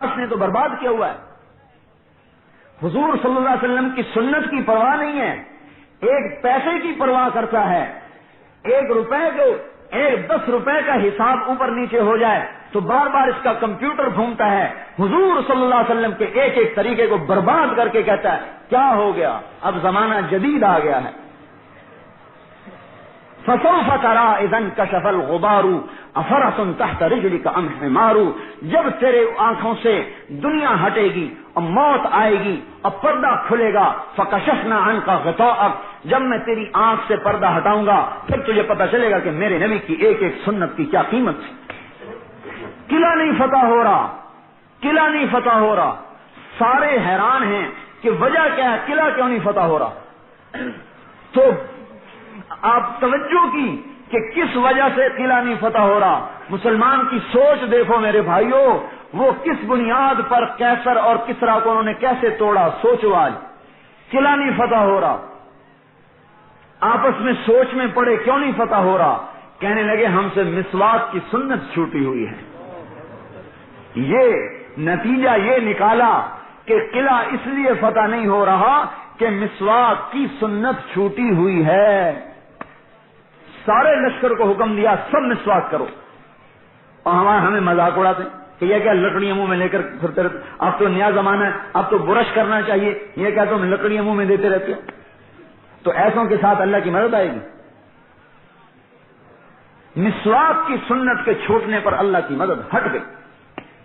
اس نے تو برباد کیا ہوا ہے. حضور صلی اللہ علیہ وسلم کی سنت کی پرواہ نہیں ہے, ایک پیسے کی پرواہ کرتا ہے. 1 روپے کو 10 روپے کا حساب اوپر نیچے ہو جائے تو بار بار اس کا کمپیوٹر گھومتا ہے. حضور صلی اللہ علیہ وسلم کے ایک ایک طریقے کو برباد کر کے کہتا ہے کیا ہو گیا, اب زمانہ جدید آ گیا ہے. فسوف ترى اذا انكشف الغبار افرس تحت رجلك ام حمار. جب تیرے آنکھوں سے دنیا ہٹے گی اور موت آئے گی اور پردہ کھلے گا, فکشفنا عنك غطاءك, جب میں تیری آنکھ سے پردہ ہٹاؤں گا پھر تجھے پتہ چلے گا کہ میرے نبی کی ایک ایک سنت کی کیا قیمت تھی. قلعہ نہیں فتح ہو رہا, قلعہ نہیں فتح ہو رہا. سارے حیران ہیں کہ وجہ کیا ہے, قلعہ کیوں نہیں فتح ہو رہا. تو آپ توجہ کی کہ کس وجہ سے قلعہ نہیں فتح ہو رہا. مسلمان کی سوچ دیکھو میرے بھائیوں, وہ کس بنیاد پر کیسر اور کسرا کو انہوں نے کیسے توڑا. سوچو آج قلعہ نہیں فتح ہو رہا. آپس میں سوچ میں پڑے کیوں نہیں فتح ہو رہا. کہنے لگے ہم سے مسواک کی سنت چھوٹی ہوئی ہے. یہ نتیجہ یہ نکالا کہ قلعہ اس لیے فتح نہیں ہو رہا کہ مسواک کی سنت چھوٹی ہوئی ہے. سارے لشکر کو حکم دیا سب مسواک کرو, اور ہمیں مذاق اڑاتے کہ یہ کیا لکڑیاں منہ میں لے کر پھرتے رہتے, اب تو نیا زمانہ ہے, اب تو برش کرنا چاہیے, یہ کیا تم لکڑیاں منہ میں دیتے رہتے ہو. تو ایسوں کے ساتھ اللہ کی مدد آئے گی. مسواک کی سنت کے چھوٹنے پر اللہ کی مدد ہٹ گئی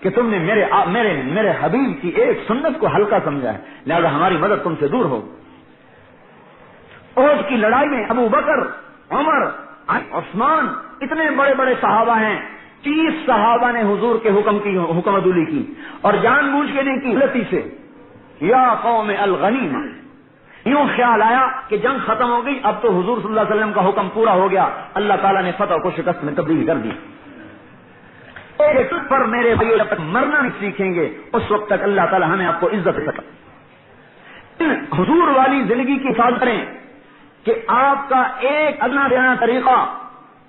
کہ تم نے میرے حبیب کی ایک سنت کو ہلکا سمجھا ہے, لہذا ہماری مدد تم سے دور ہو. احد کی لڑائی میں ابو بکر, عمر, عثمان, اتنے بڑے بڑے صحابہ ہیں. 30 صحابہ نے حضور کے حکم عدولی کی اور جان بوجھ کے نہیں کی, غلطی سے. یا قوم الغنیمہ, یوں خیال آیا کہ جنگ ختم ہو گئی, اب تو حضور صلی اللہ علیہ وسلم کا حکم پورا ہو گیا, اللہ تعالیٰ نے فتح کو شکست میں تبدیل کر دی. ایک پر میرے بھائی جب تک مرنا نہیں سیکھیں گے اس وقت تک اللہ تعالیٰ ہمیں آپ کو عزت سکتا. حضور والی زندگی کی حفاظت کریں کہ آپ کا ایک ادنا دینا طریقہ,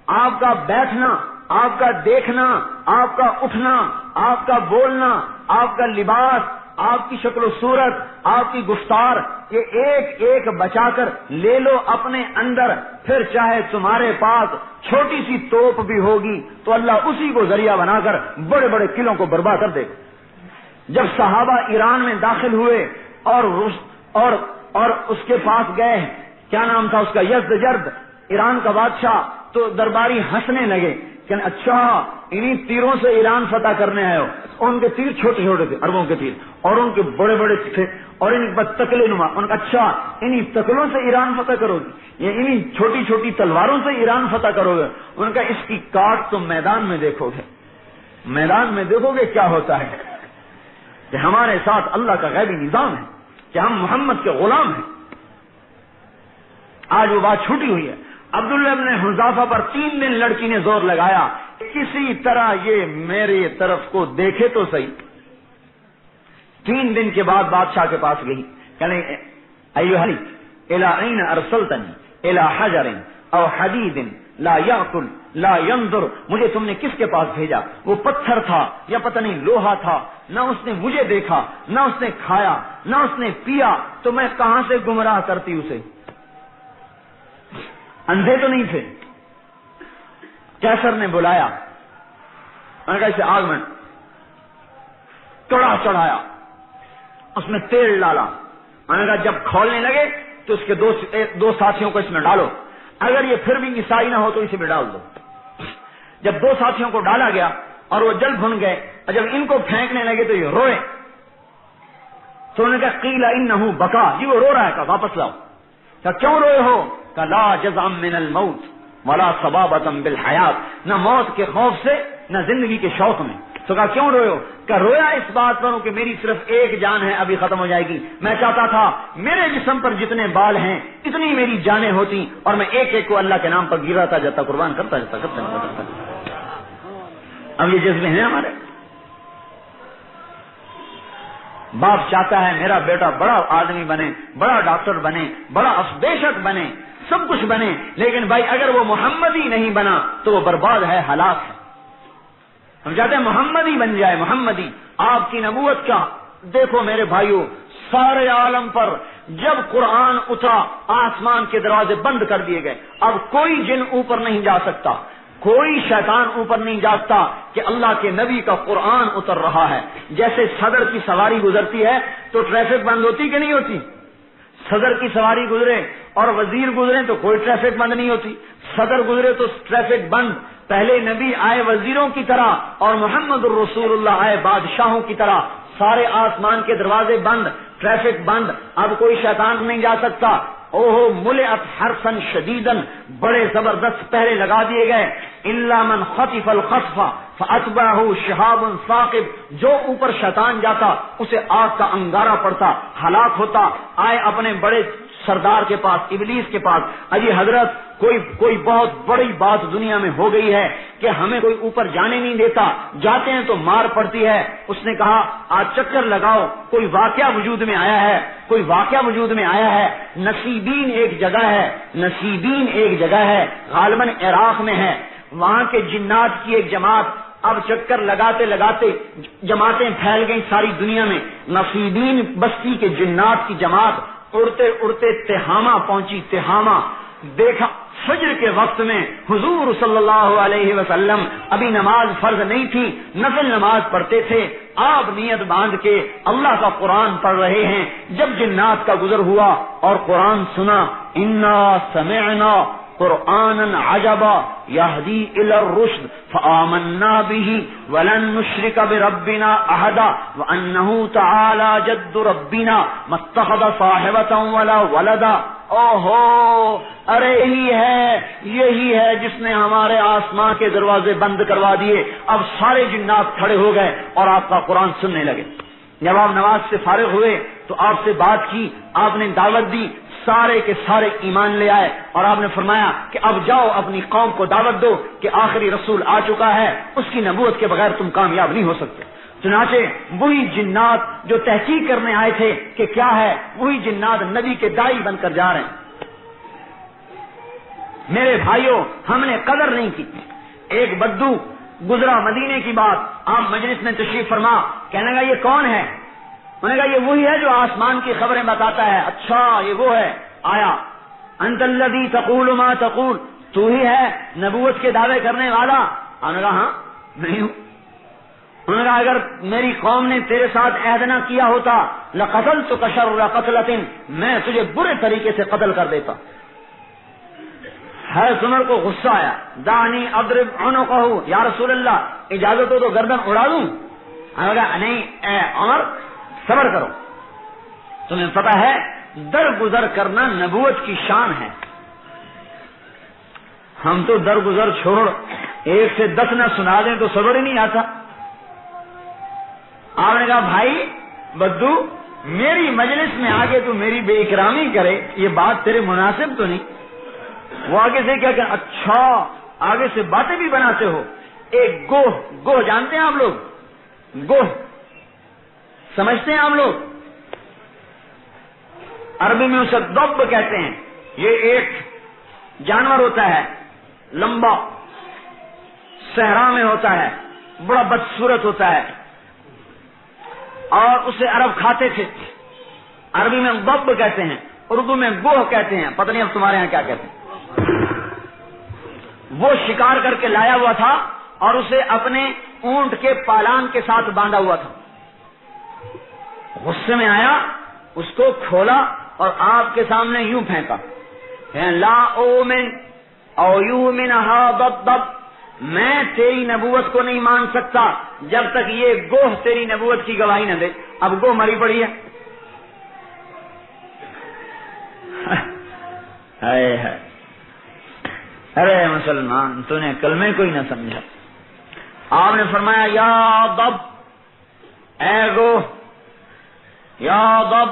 آپ کا بیٹھنا, آپ کا دیکھنا, آپ کا اٹھنا, آپ کا بولنا, آپ کا لباس, آپ کی شکل و صورت, آپ کی گفتار, یہ ایک ایک بچا کر لے لو اپنے اندر. پھر چاہے تمہارے پاس چھوٹی سی توپ بھی ہوگی تو اللہ اسی کو ذریعہ بنا کر بڑے بڑے قلعوں کو برباد کر دے. جب صحابہ ایران میں داخل ہوئے اور اس کے پاس گئے, کیا نام تھا اس کا, یزدجرد, ایران کا بادشاہ, تو درباری ہنسنے لگے کہ اچھا انہی تیروں سے ایران فتح کرنے آئے ہو. ان کے تیر چھوٹے چھوٹے تھے, اربوں کے تیر, اور ان کے بڑے بڑے تھے, اور ان کے تکلے نما. ان کا اچھا انہی تکلوں سے ایران فتح کرو گے, یا انہی چھوٹی چھوٹی تلواروں سے ایران فتح کرو گے. ان کا اس کی کاٹ تم میدان میں دیکھو گے, میدان میں دیکھو گے کیا ہوتا ہے. کہ ہمارے ساتھ اللہ کا غیبی نظام ہے کہ ہم محمد کے غلام ہیں. آج وہ بات چھوٹی ہوئی ہے. عبداللہ ابن حذافہ پر 3 دن لڑکی نے زور لگایا کسی طرح یہ میرے طرف کو دیکھے تو صحیح. 3 دن کے بعد بادشاہ کے پاس گئی, کہنے ایھا علی الی این ارسلتنی الی حجر او حدید لا یاکل لا ینظر, مجھے تم نے کس کے پاس بھیجا؟ وہ پتھر تھا یا پتہ نہیں لوہا تھا, نہ اس نے مجھے دیکھا, نہ اس نے کھایا, نہ اس نے پیا, تو میں کہاں سے گمراہ کرتی اسے. اندھے تو نہیں تھے. کیسر نے بلایا, میں نے کہا اسے آگ میں کڑا چڑھایا, اس میں تیل ڈالا. میں نے کہا جب کھولنے لگے تو اس کے دو ساتھیوں کو اس میں ڈالو, اگر یہ پھر بھی عیسائی نہ ہو تو اسے بھی ڈال دو. جب 2 ساتھیوں کو ڈالا گیا اور وہ جل بھن گئے, اور جب ان کو پھینکنے لگے تو یہ روئے. تو انہوں نے کہا قیل انہ بکا, جی وہ رو رہا ہے, کہا واپس لاؤ. کہا کیوں روئے ہو؟ کہا لا جزع من الموت ولا صبابۃ بالحیات, نہ موت کے خوف سے نہ زندگی کے شوق میں. تو کہا کیوں روئے ہو؟ کہ رویا اس بات پر ہوں کہ میری صرف ایک جان ہے, ابھی ختم ہو جائے گی. میں چاہتا تھا میرے جسم پر جتنے بال ہیں اتنی میری جانیں ہوتی, اور میں ایک ایک کو اللہ کے نام پر گراتا جاتا, قربان کرتا جاتا. اب یہ جذبے ہیں ہمارے. باپ چاہتا ہے میرا بیٹا بڑا آدمی بنے, بڑا ڈاکٹر بنے, بڑا افدیشک بنے, سب کچھ بنے, لیکن بھائی اگر وہ محمدی نہیں بنا تو وہ برباد ہے, ہلاک ہے. ہم چاہتے ہیں محمد ہی بن جائے، محمدی آپ کی نبوت کا. دیکھو میرے بھائیوں، سارے عالم پر جب قرآن اترا آسمان کے دروازے بند کر دیے گئے. اب کوئی جن اوپر نہیں جا سکتا، کوئی شیطان اوپر نہیں جاتا کہ اللہ کے نبی کا قرآن اتر رہا ہے. جیسے صدر کی سواری گزرتی ہے تو ٹریفک بند ہوتی کہ نہیں ہوتی؟ صدر کی سواری گزرے اور وزیر گزرے تو کوئی ٹریفک بند نہیں ہوتی. صدر گزرے تو ٹریفک بند. پہلے نبی آئے وزیروں کی طرح اور محمد الرسول اللہ آئے بادشاہوں کی طرح. سارے آسمان کے دروازے بند، ٹریفک بند. اب کوئی شیطان نہیں جا سکتا. اوہو ملئت حرسن شدیدن، بڑے زبردست پہرے لگا دیے گئے. الا من خطف الخطف فاتبعه شهاب ثاقب، جو اوپر شیطان جاتا اسے آگ کا انگارہ پڑتا، ہلاک ہوتا. آئے اپنے بڑے سردار کے پاس، ابلیس کے پاس. اجی حضرت کوئی بہت بڑی بات دنیا میں ہو گئی ہے کہ ہمیں کوئی اوپر جانے نہیں دیتا، جاتے ہیں تو مار پڑتی ہے. اس نے کہا آج چکر لگاؤ، کوئی واقعہ وجود میں آیا ہے، کوئی واقعہ وجود میں آیا ہے. نصیبین ایک جگہ ہے، نصیبین ایک جگہ ہے، غالباً عراق میں ہے. وہاں کے جنات کی ایک جماعت اب چکر لگاتے لگاتے جماعتیں پھیل گئی ساری دنیا میں. نصیبین بستی کے جنات کی جماعت اڑتے اڑتے تہامہ پہنچی. تہامہ دیکھا فجر کے وقت میں حضور صلی اللہ علیہ وسلم ابھی نماز فرض نہیں تھی، نفل نماز پڑھتے تھے. آپ نیت باندھ کے اللہ کا قرآن پڑھ رہے ہیں. جب جنات کا گزر ہوا اور قرآن سنا، انا سمعنا قرآنا عجبا یہدی الی الرشد فآمنا به ولن نشرک بربنا احدا وانہ تعالی جد ربنا ما اتخذ صاحبۃ ولا ولدا. اوہو، ارے یہی ہے جس نے ہمارے آسمان کے دروازے بند کروا دیے. اب سارے جنات کھڑے ہو گئے اور آپ کا قرآن سننے لگے. جب آپ نماز سے فارغ ہوئے تو آپ سے بات کی، آپ نے دعوت دی، سارے کے سارے ایمان لے آئے. اور آپ نے فرمایا کہ اب جاؤ اپنی قوم کو دعوت دو کہ آخری رسول آ چکا ہے، اس کی نبوت کے بغیر تم کامیاب نہیں ہو سکتے. چنانچہ وہی جنات جو تحقیق کرنے آئے تھے کہ کیا ہے، وہی جنات نبی کے داعی بن کر جا رہے ہیں. میرے بھائیوں، ہم نے قدر نہیں کی. ایک بدو گزرا مدینے کی بات، آپ مجلس میں تشریف فرما، کہنے لگا یہ کون ہے؟ انہوں نے کہا یہ وہی ہے جو آسمان کی خبریں بتاتا ہے. اچھا یہ وہ ہے. آیا انت الذی تقول ما تقول، تو ہی ہے نبوت کے دعوے کرنے والا؟ انہوں نے کہا ہاں نہیں ہوں. انہوں نے کہا اگر میری قوم نے تیرے ساتھ عہد نہ کیا ہوتا لقتلتک شر قتلۃ، میں تجھے برے طریقے سے قتل کر دیتا. حضرت عمر کو غصہ آیا. دانی اضرب عنقہ، یا رسول اللہ اجازت ہو تو گردن اڑا دوں؟ انہوں نے کہا نہیں اے عمر صبر کرو، تمہیں پتہ ہے درگزر کرنا نبوت کی شان ہے. ہم تو درگزر چھوڑ 1 سے 10 نہ سنا دیں تو صبر ہی نہیں آتا. آپ نے کہا بھائی بدو، میری مجلس میں آگے تو میری بے اکرامی کرے، یہ بات تیرے مناسب تو نہیں. وہ آگے سے کیا کہ اچھا آگے سے باتیں بھی بناتے ہو. ایک گوہ جانتے ہیں آپ لوگ؟ گوہ سمجھتے ہیں آپ لوگ؟ عربی میں اسے دب کہتے ہیں. یہ ایک جانور ہوتا ہے، لمبا، صحرا میں ہوتا ہے، بڑا بدصورت ہوتا ہے اور اسے عرب کھاتے تھے. عربی میں دب کہتے ہیں، اردو میں گوہ کہتے ہیں، پتہ نہیں اب تمہارے یہاں کیا کہتے ہیں. وہ شکار کر کے لایا ہوا تھا اور اسے اپنے اونٹ کے پالان کے ساتھ باندھا ہوا تھا. غصے میں آیا، اس کو کھولا اور آپ کے سامنے یوں پھینکا، لا اومن او یؤمن ھذا الضب، میں تیری نبوت کو نہیں مان سکتا جب تک یہ گوہ تیری نبوت کی گواہی نہ دے. اب گوہ مری پڑی ہے. ارے مسلمان، تو نے کلمے کو ہی نہ سمجھا. آپ نے فرمایا یا ضب، اے گوہ، یا ضب،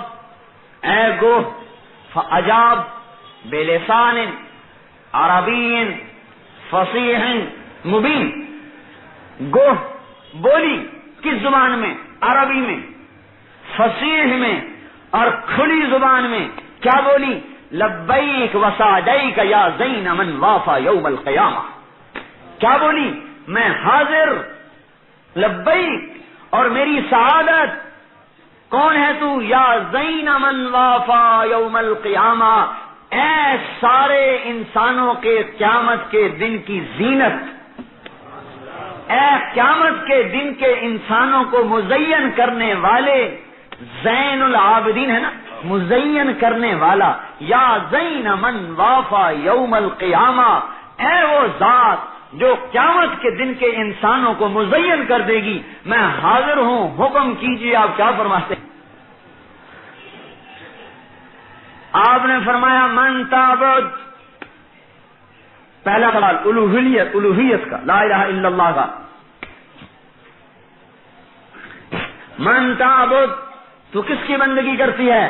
اے گوہ. فاجاب بلسان عربی فصیح مبین. گوہ بولی کس زبان میں؟ عربی میں، فصیح میں اور کھلی زبان میں. کیا بولی؟ لبیک وسعدیک یا زین من وافا یوم القیامہ. کیا بولی؟ میں حاضر لبیک اور میری سعادت. کون ہے تو؟ یا زین من وافا یوم القیامہ، اے سارے انسانوں کے قیامت کے دن کی زینت، اے قیامت کے دن کے انسانوں کو مزین کرنے والے. زین العابدین ہے نا، مزین کرنے والا. یا زین من وافا یوم القیامہ، اے وہ ذات جو قیامت کے دن کے انسانوں کو مزین کر دے گی، میں حاضر ہوں، حکم کیجیے. آپ کیا فرماتے ہیں؟ آپ نے فرمایا من تعبد. پہلا سوال الوہیت کا، لا الہ الا اللہ کا. من تعبد، تو کس کی بندگی کرتی ہے؟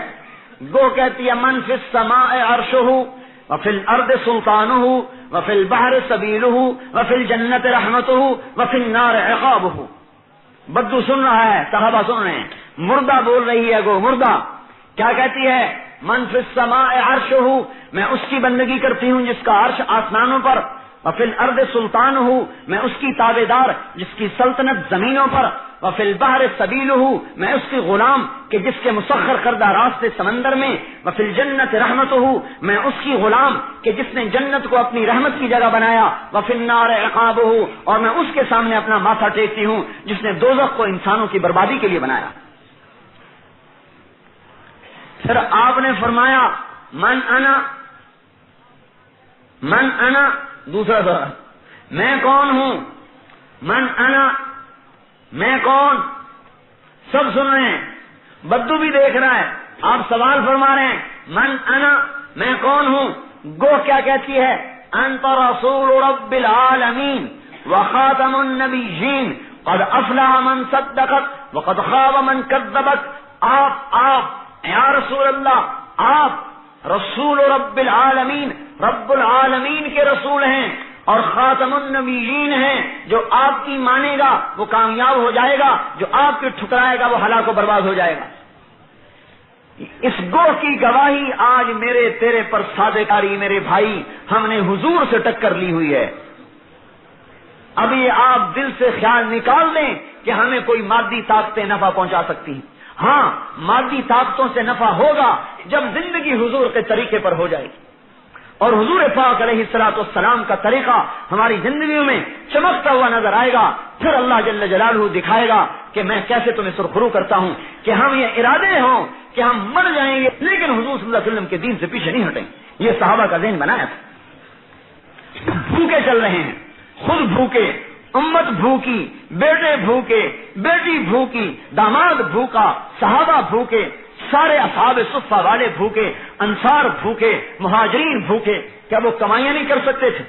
گو کہتی ہے من فی السماء عرشہ وفی الارض سلطانہ وفی البحر سبیلہ وفی الجنت رحمتہ وفی النار عقابہ. بدو سن رہا ہے، صحابہ سن رہے ہیں، مردہ بول رہی ہے. گو مردہ کیا کہتی ہے؟ من فی السماء عرشہ، میں اس کی بندگی کرتی ہوں جس کا عرش آسمانوں پر. وفی الارض سلطانہ، میں اس کی تابع دار جس کی سلطنت زمینوں پر. وفی البحر سبیلہ، میں اس کی غلام کہ جس کے مسخر کردہ راستے سمندر میں. وفی الجنت رحمتہ، میں اس کی غلام کہ جس نے جنت کو اپنی رحمت کی جگہ بنایا. وفی النار عقابہ، اور میں اس کے سامنے اپنا ماتھا ٹیکتی ہوں جس نے دوزخ کو انسانوں کی بربادی کے لیے بنایا. پھر آپ نے فرمایا من انا، دوسرا سوال، میں کون ہوں؟ من انا، میں کون؟ سب سن رہے ہیں، بدو بھی دیکھ رہا ہے. آپ سوال فرما رہے ہیں من انا، میں کون ہوں؟ گو کیا کہتی ہے؟ انت رسول رب العالمین وخاتم النبیین قد افلح من صدقت وقد خاب من کذبت. آپ یا رسول اللہ، آپ رسول رب العالمین، رب العالمین کے رسول ہیں اور خاتم النبیین ہیں. جو آپ کی مانے گا وہ کامیاب ہو جائے گا، جو آپ کی ٹھکرائے گا وہ ہلاک و برباد ہو جائے گا. اس گو کی گواہی آج میرے تیرے پر صادقاری. میرے بھائی، ہم نے حضور سے ٹکر لی ہوئی ہے. ابھی آپ دل سے خیال نکال دیں کہ ہمیں کوئی مادی طاقتیں نفع پہنچا سکتی ہیں. ہاں، مادی طاقتوں سے نفع ہوگا جب زندگی حضور کے طریقے پر ہو جائے گی اور حضور پاک علیہ الصلوۃ والسلام کا طریقہ ہماری زندگیوں میں چمکتا ہوا نظر آئے گا. پھر اللہ جل جلالہ دکھائے گا کہ میں کیسے تمہیں سرخرو کرتا ہوں کہ ہم یہ ارادے ہوں کہ ہم مر جائیں گے لیکن حضور صلی اللہ علیہ وسلم کے دین سے پیچھے نہیں ہٹیں. یہ صحابہ کا ذہن بنایا تھا. بھوکے چل رہے ہیں، خود بھوکے، امت بھوکی، بیٹے بھوکے، بیٹی بھوکی، داماد بھوکا، صحابہ بھوکے، سارے اصحاب صفہ والے بھوکے، انصار بھوکے، مہاجرین بھوکے. کیا وہ کمائیاں نہیں کر سکتے تھے؟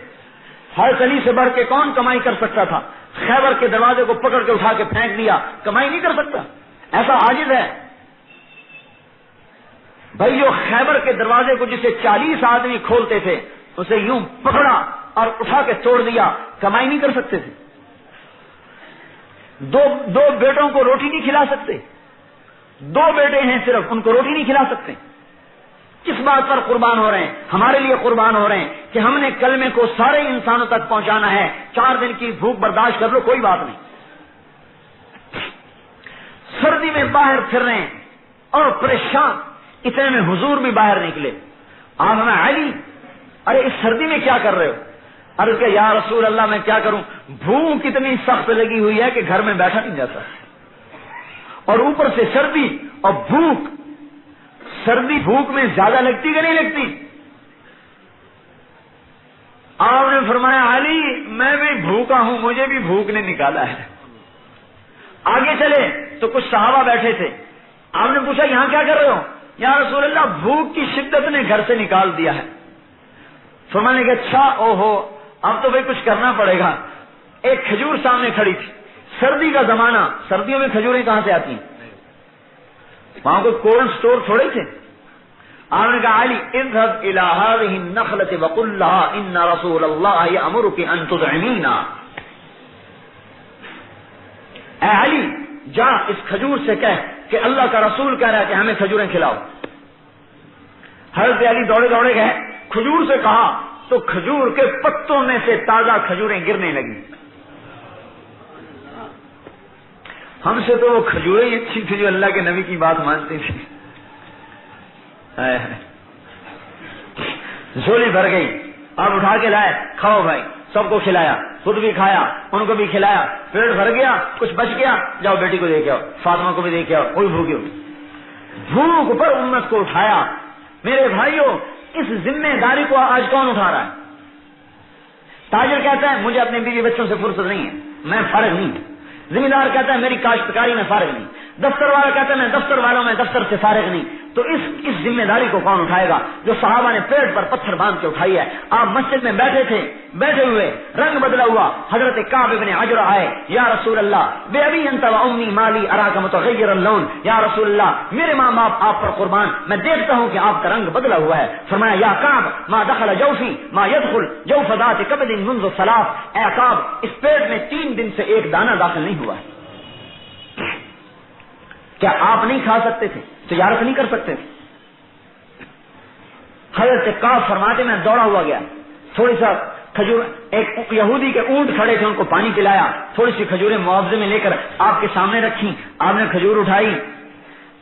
ہر علی سے بڑھ کے کون کمائی کر سکتا تھا؟ خیبر کے دروازے کو پکڑ کے اٹھا کے پھینک دیا، کمائی نہیں کر سکتا؟ ایسا عاجز ہے بھائی. جو خیبر کے دروازے کو جسے 40 آدمی کھولتے تھے اسے یوں پکڑا اور اٹھا کے توڑ دیا، کمائی نہیں کر سکتے تھے؟ دو بیٹوں کو روٹی نہیں کھلا سکتے؟ 2 بیٹے ہیں صرف، ان کو روٹی نہیں کھلا سکتے. کس بات پر قربان ہو رہے ہیں؟ ہمارے لیے قربان ہو رہے ہیں کہ ہم نے کلمے کو سارے انسانوں تک پہنچانا ہے. 4 دن کی بھوک برداشت کر لو، کوئی بات نہیں. سردی میں باہر پھر رہے ہیں اور پریشان، اتنے میں حضور بھی باہر نکلے. آپ ہمیں علی، ارے اس سردی میں کیا کر رہے ہو؟ عرض کہ یا رسول اللہ میں کیا کروں، بھوک اتنی سخت لگی ہوئی ہے کہ گھر میں بیٹھا نہیں جاتا، اور اوپر سے سردی اور بھوک. سردی بھوک میں زیادہ لگتی کہ نہیں لگتی؟ آپ نے فرمایا علی میں بھی بھوکا ہوں، مجھے بھی بھوک نے نکالا ہے. آگے چلے تو کچھ صحابہ بیٹھے تھے. آپ نے پوچھا یہاں کیا کر رہے ہو؟ یا رسول اللہ بھوک کی شدت نے گھر سے نکال دیا ہے. فرمانے کہ اچھا، اوہو اب تو بھائی کچھ کرنا پڑے گا. ایک کھجور سامنے کھڑی تھی، سردی کا زمانہ، سردیوں میں کھجوریں کہاں سے آتی ہیں؟ وہاں کوئی کولڈ سٹور تھوڑے تھے. آپ نے کہا علی اذهب الى هذه النخلة وقل لها ان رسول الله يأمرك ان تطعمينا. اے علی جا اس کھجور سے کہہ کہ اللہ کا رسول کہہ رہا ہے کہ ہمیں کھجوریں کھلاؤ. حضرت علی دوڑے دوڑے گئے، کھجور سے کہا تو کھجور کے پتوں میں سے تازہ کھجوریں گرنے لگی. ہم سے تو وہ کھجوریں ہی اچھی تھی جو اللہ کے نبی کی بات مانتے تھے. جھولی بھر گئی, اب اٹھا کے لائے, کھاؤ بھائی, سب کو کھلایا, خود بھی کھایا, ان کو بھی کھلایا, پیٹ بھر گیا, کچھ بچ گیا, جاؤ بیٹی کو دے کے آؤ, فاطمہ کو بھی دے کے آؤ, کوئی بھوکے ہو. بھوک پر امت کو اٹھایا. میرے بھائیوں, اس ذمہ داری کو آج کون اٹھا رہا ہے؟ تاجر کہتا ہے مجھے اپنے بیوی بچوں سے فرصت نہیں ہے, میں فارغ نہیں. ذمہ دار کہتا ہے میری کاشتکاری میں فارغ نہیں. دفتر والا کہتا ہے میں دفتر والوں میں دفتر سے فارغ نہیں. تو اس ذمہ داری کو کون اٹھائے گا جو صحابہ نے پیٹ پر پتھر باندھ کے اٹھائی ہے؟ آپ مسجد میں بیٹھے تھے, بیٹھے ہوئے رنگ بدلا ہوا, حضرت کعب بن عجرہ آئے, یا رسول اللہ بے ابی انت و امی مالی اراک متغیر اللون, یا رسول اللہ میرے ماں باپ آپ پر قربان, میں دیکھتا ہوں کہ آپ کا رنگ بدلا ہوا ہے. فرمایا یا کعب ما دخل جوفی ما يدخل جوف ذات کبد منذ الصلاۃ, اے کعب اس پیٹ میں 3 دن سے ایک دانہ داخل نہیں ہوا ہے. کیا آپ نہیں کھا سکتے تھے, تجارت نہیں کر سکتے تھے؟ حضرت کعب فرماتے میں دوڑا ہوا گیا, تھوڑی سا کھجور, ایک یہودی کے اونٹ کھڑے تھے ان کو پانی پلایا, تھوڑی سی کھجوریں معاوضے میں لے کر آپ کے سامنے رکھی, آپ نے کھجور اٹھائی.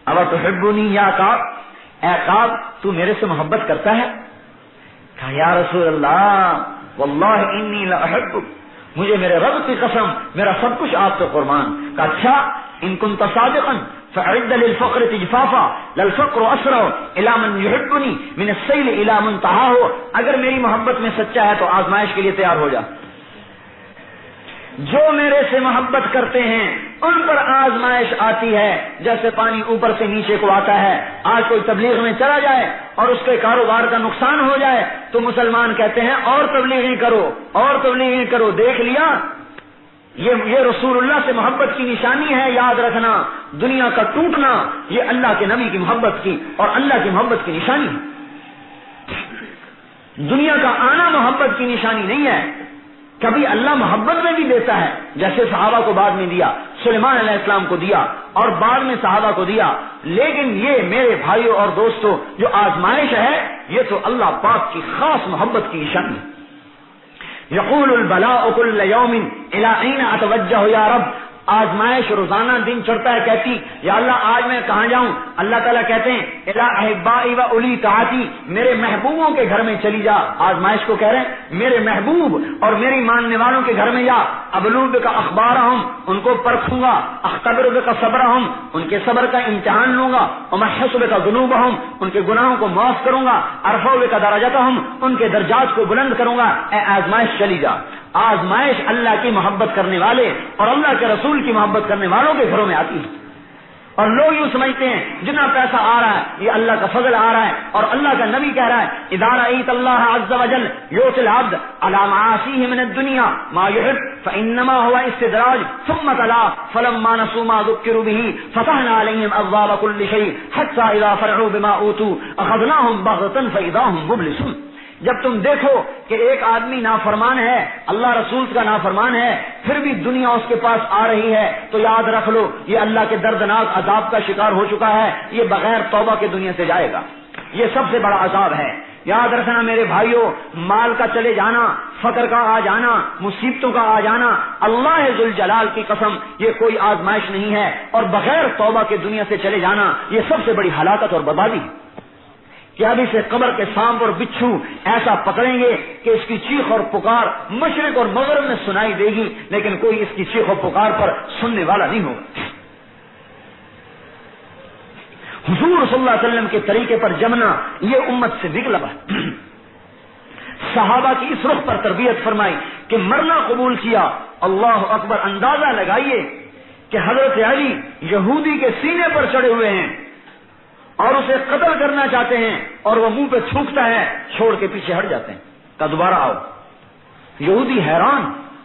اب تحبنی یا کعب, اے کعب تو میرے سے محبت کرتا ہے؟ کہا یا رسول اللہ واللہ انی لاحبک, مجھے میرے رب کی قسم میرا سب کچھ آپ سے قربان. کہا اچھا ان كنت صادقا فأعد للفقر تجفافا للفقر اسرع الى من يحبني من السيل الى منتهاه, اگر میری محبت میں سچا ہے تو آزمائش کے لیے تیار ہو جا. جو میرے سے محبت کرتے ہیں ان پر آزمائش آتی ہے جیسے پانی اوپر سے نیچے کو آتا ہے. آج کوئی تبلیغ میں چلا جائے اور اس کے کاروبار کا نقصان ہو جائے تو مسلمان کہتے ہیں اور تبلیغیں کرو, اور تبلیغیں کرو. دیکھ لیا یہ رسول اللہ سے محبت کی نشانی ہے. یاد رکھنا دنیا کا ٹوٹنا یہ اللہ کے نبی کی محبت کی اور اللہ کی محبت کی نشانی ہے. دنیا کا آنا محبت کی نشانی نہیں ہے. کبھی اللہ محبت میں بھی دیتا ہے, جیسے صحابہ کو بعد میں دیا, سلیمان علیہ السلام کو دیا اور بعد میں صحابہ کو دیا. لیکن یہ میرے بھائیوں اور دوستوں جو آزمائش ہے یہ تو اللہ پاک کی خاص محبت کی نشانی ہے. یقول البلاء کل یوم الی این اتوجہ یا رب, آزمائش روزانہ دن چڑھتا ہے کہتی یا اللہ آج میں کہاں جاؤں. اللہ تعالیٰ کہتے ہیں الی احبائی و اولی طاعتی, میرے محبوبوں کے گھر میں چلی جا. آزمائش کو کہہ رہے ہیں میرے محبوب اور میری ماننے والوں کے گھر میں جا. ابلوب کا اخبارہم, ان کو پرکھوں گا. اختبر کا صبرہم, ان کے صبر کا امتحان لوں گا. ومحصب کا ذنوبہم, ان کے گناہوں کو معاف کروں گا. ارفع کا درجاتہم, ان کے درجات کو بلند کروں گا. اے آزمائش چلی جا. آزمائش اللہ کی محبت کرنے والے اور اللہ کے رسول کی محبت کرنے والوں کے گھروں میں آتی ہے. اور لوگ یوں سمجھتے ہیں جتنا پیسہ آ رہا ہے یہ اللہ کا فضل آ رہا ہے, اور اللہ کا نبی کہہ رہا ہے اذا رأيت الله عز وجل يؤتي العبد على معاصيه من الدنيا ما يحب فإنما هو استدراج. ثم تلا فلما نسوا ما ذكروا به فتحنا عليهم أبواب كل شيء حتى إذا فرحوا بما أوتوا أخذناهم بغتة فإذا هم مبلسون. جب تم دیکھو کہ ایک آدمی نافرمان ہے, اللہ رسول کا نافرمان ہے, پھر بھی دنیا اس کے پاس آ رہی ہے, تو یاد رکھ لو یہ اللہ کے دردناک عذاب کا شکار ہو چکا ہے. یہ بغیر توبہ کے دنیا سے جائے گا. یہ سب سے بڑا عذاب ہے. یاد رکھنا میرے بھائیوں, مال کا چلے جانا, فقر کا آ جانا, مصیبتوں کا آ جانا, اللہ ذوالجلال کی قسم یہ کوئی آزمائش نہیں ہے. اور بغیر توبہ کے دنیا سے چلے جانا یہ سب سے بڑی ہلاکت اور بربادی ہے. کہ ابھی سے قبر کے سانپ اور بچھو ایسا پکڑیں گے کہ اس کی چیخ اور پکار مشرق اور مغرب میں سنائی دے گی, لیکن کوئی اس کی چیخ اور پکار پر سننے والا نہیں ہوگا. حضور صلی اللہ علیہ وسلم کے طریقے پر جمنا یہ امت سے بگلا ہے. صحابہ کی اس رخ پر تربیت فرمائی کہ مرنا قبول کیا. اللہ اکبر. اندازہ لگائیے کہ حضرت علی یہودی کے سینے پر چڑھے ہوئے ہیں اور اسے قتل کرنا چاہتے ہیں, اور وہ منہ پہ تھوکتا ہے, چھوڑ کے پیچھے ہٹ جاتے ہیں. کہ دوبارہ آؤ. یہودی حیران,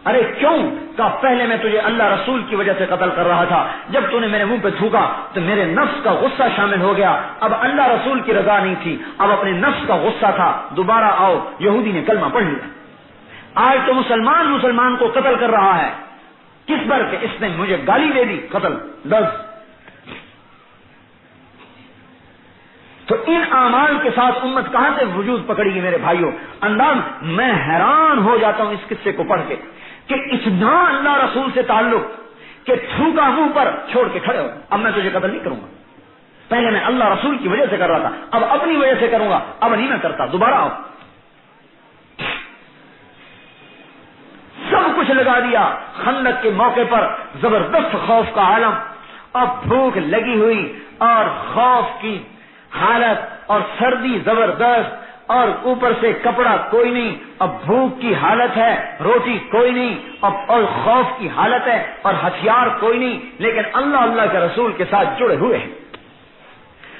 ارے کیوں؟ کہ پہلے میں تجھے اللہ رسول کی وجہ سے قتل کر رہا تھا, جب تو نے میرے منہ پہ تھوکا تو میرے نفس کا غصہ شامل ہو گیا, اب اللہ رسول کی رضا نہیں تھی, اب اپنے نفس کا غصہ تھا. دوبارہ آؤ. یہودی نے کلمہ پڑھ لیا. آج تو مسلمان کو قتل کر رہا ہے. کس پر کہ اس نے مجھے گالی دے دی, قتل 10. تو ان اعمال کے ساتھ امت کہاں سے وجود پکڑی گی میرے بھائیوں؟ انداز میں حیران ہو جاتا ہوں اس قصے کو پڑھ کے کہ اتنا اللہ رسول سے تعلق کہ تھوکا منہ پر چھوڑ کے کھڑے ہو، اب میں تجھے قتل نہیں کروں گا، پہلے میں اللہ رسول کی وجہ سے کر رہا تھا، اب اپنی وجہ سے کروں گا، اب نہیں میں کرتا، دوبارہ آؤ۔ سب کچھ لگا دیا۔ خندق کے موقع پر زبردست خوف کا عالم، اب بھوک لگی ہوئی اور خوف کی حالت اور سردی زبردست، اور اوپر سے کپڑا کوئی نہیں، اب بھوک کی حالت ہے، روٹی کوئی نہیں، اب اور خوف کی حالت ہے اور ہتھیار کوئی نہیں، لیکن اللہ کے رسول کے ساتھ جڑے ہوئے ہیں۔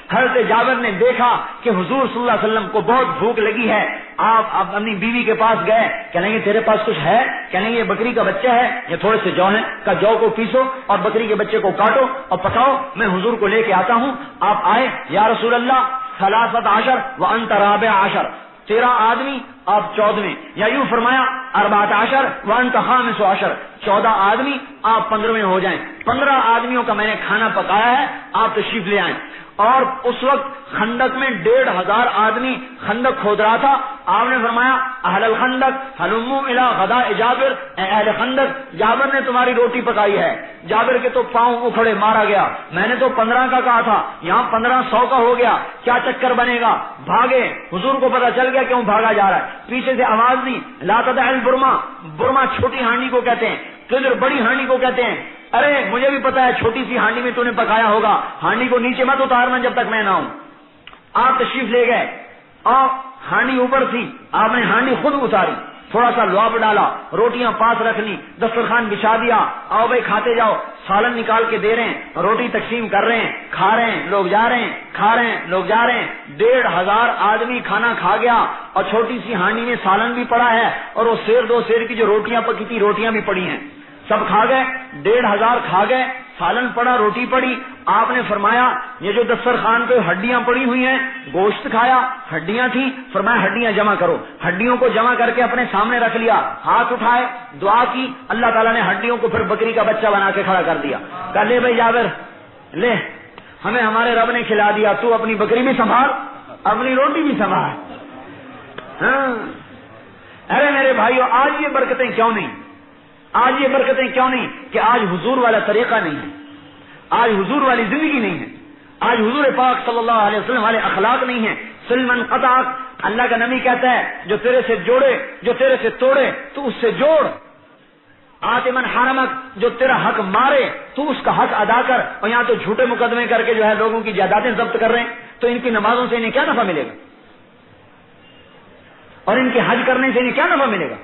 حضرت جابر نے دیکھا کہ حضور صلی اللہ علیہ وسلم کو بہت بھوک لگی ہے، آپ اپنی بیوی کے پاس گئے، کہنے گے تیرے پاس کچھ ہے؟ کہنے گے یہ بکری کا بچہ ہے، یہ تھوڑے سے جو ہیں کا جو کو پیسو اور بکری کے بچے کو کاٹو اور پکاؤ، میں حضور کو لے کے آتا ہوں۔ آپ آئے، یا رسول اللہ 13 وانت رابع 13 آدمی، آپ 14، یا یوں فرمایا 14 وانت 15 14 آدمی، آپ 15 ہو جائیں۔ 15 آدمیوں کا میں نے کھانا پکایا ہے، آپ تشریف لے آئیں۔ اور اس وقت خندق میں 1500 آدمی خندق کھود رہا تھا، آپ نے فرمایا اہل الخندق ہلموا الی غداء جابر، اے اہل خندق جابر نے تمہاری روٹی پکائی ہے۔ جابر کے تو پاؤں اکھڑے، مارا گیا، میں نے تو 15 کا کہا تھا، یہاں 1500 کا ہو گیا، کیا چکر بنے گا؟ بھاگے، حضور کو پتا چل گیا کیوں بھاگا جا رہا ہے، پیچھے سے آواز دی لا تدع البرما، برما چھوٹی ہانڈی کو کہتے ہیں، قدر بڑی ہانڈی کو کہتے ہیں، ارے مجھے بھی پتا ہے چھوٹی سی ہانڈی میں تو نے پکایا ہوگا، ہانڈی کو نیچے مت اتارنا جب تک میں نہ ہوں۔ آپ تشریف لے گئے اور ہانڈی اوپر تھی، آپ نے ہانڈی خود اتاری، تھوڑا سا لعاب ڈالا، روٹیاں پاس رکھ لی، دسترخوان بچھا دیا، آؤ بھائی کھاتے جاؤ، سالن نکال کے دے رہے ہیں، روٹی تقسیم کر رہے ہیں، کھا رہے ہیں لوگ جا رہے ہیں، کھا رہے ہیں لوگ جا رہے ہیں۔ 1500 آدمی کھانا کھا گیا اور چھوٹی سی ہانڈی میں سالن بھی پڑا ہے اور وہ سیر 2 سیر کی جو روٹیاں پکی تھی روٹیاں بھی پڑی ہیں، سب کھا گئے، 1500 کھا گئے، سالن پڑا، روٹی پڑی۔ آپ نے فرمایا یہ جو دسترخوان پہ ہڈیاں پڑی ہوئی ہیں، گوشت کھایا، ہڈیاں تھیں، فرمایا ہڈیاں جمع کرو، ہڈیوں کو جمع کر کے اپنے سامنے رکھ لیا، ہاتھ اٹھائے، دعا کی، اللہ تعالیٰ نے ہڈیوں کو پھر بکری کا بچہ بنا کے کھڑا کر دیا۔ کہا لے بھائی جابر لے، ہمیں ہمارے رب نے کھلا دیا، تو اپنی بکری بھی سنبھال، اپنی روٹی بھی سنبھال۔ ہاں ارے میرے بھائیو، آج یہ برکتیں کیوں نہیں؟ آج یہ برکتیں کیوں نہیں کہ آج حضور والا طریقہ نہیں ہے، آج حضور والی زندگی نہیں ہے، آج حضور پاک صلی اللہ علیہ وسلم والے اخلاق نہیں ہیں۔ سلمن قطعک، اللہ کا نبی کہتا ہے جو تیرے سے جوڑے، جو تیرے سے توڑے تو اس سے جوڑ۔ آتمن حرمک، جو تیرا حق مارے تو اس کا حق ادا کر۔ اور یہاں تو جھوٹے مقدمے کر کے جو ہے لوگوں کی جائیدادیں ضبط کر رہے ہیں، تو ان کی نمازوں سے انہیں کیا نفع ملے گا؟ اور ان کے حج کرنے سے انہیں کیا نفع ملے گا؟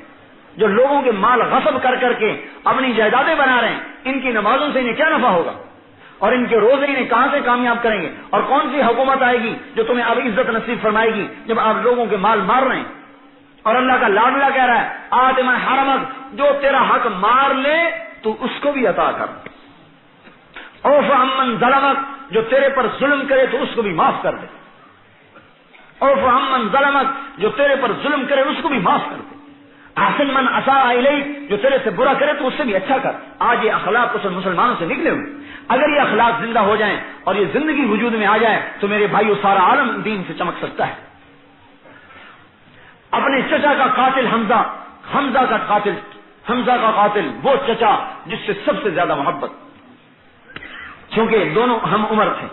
جو لوگوں کے مال غصب کر کر کے اپنی جائیدادیں بنا رہے ہیں، ان کی نمازوں سے انہیں کیا نفع ہوگا؟ اور ان کے روزے انہیں کہاں سے کامیاب کریں گے؟ اور کون سی حکومت آئے گی جو تمہیں اب عزت نصیب فرمائے گی جب آپ لوگوں کے مال مار رہے ہیں؟ اور اللہ کا لاڈلا کہہ رہا ہے آتمن حرمک، جو تیرا حق مار لے تو اس کو بھی عطا کر۔ اوف عمن ظلمک، جو تیرے پر ظلم کرے تو اس کو بھی معاف کر دے۔ اوف عمن ظلمک، جو تیرے پر ظلم کرے اس کو بھی معاف کر دے۔ احسن من اساء الیک، جو تیرے سے برا کرے تو اس سے بھی اچھا کر۔ آج یہ اخلاق کچھ مسلمانوں سے نکلے ہوئے، اگر یہ اخلاق زندہ ہو جائیں اور یہ زندگی وجود میں آ جائے تو میرے بھائیو سارا عالم دین سے چمک سکتا ہے۔ اپنے چچا کا قاتل حمزہ، حمزہ کا قاتل وہ چچا جس سے سب سے زیادہ محبت، کیونکہ دونوں ہم عمر تھے،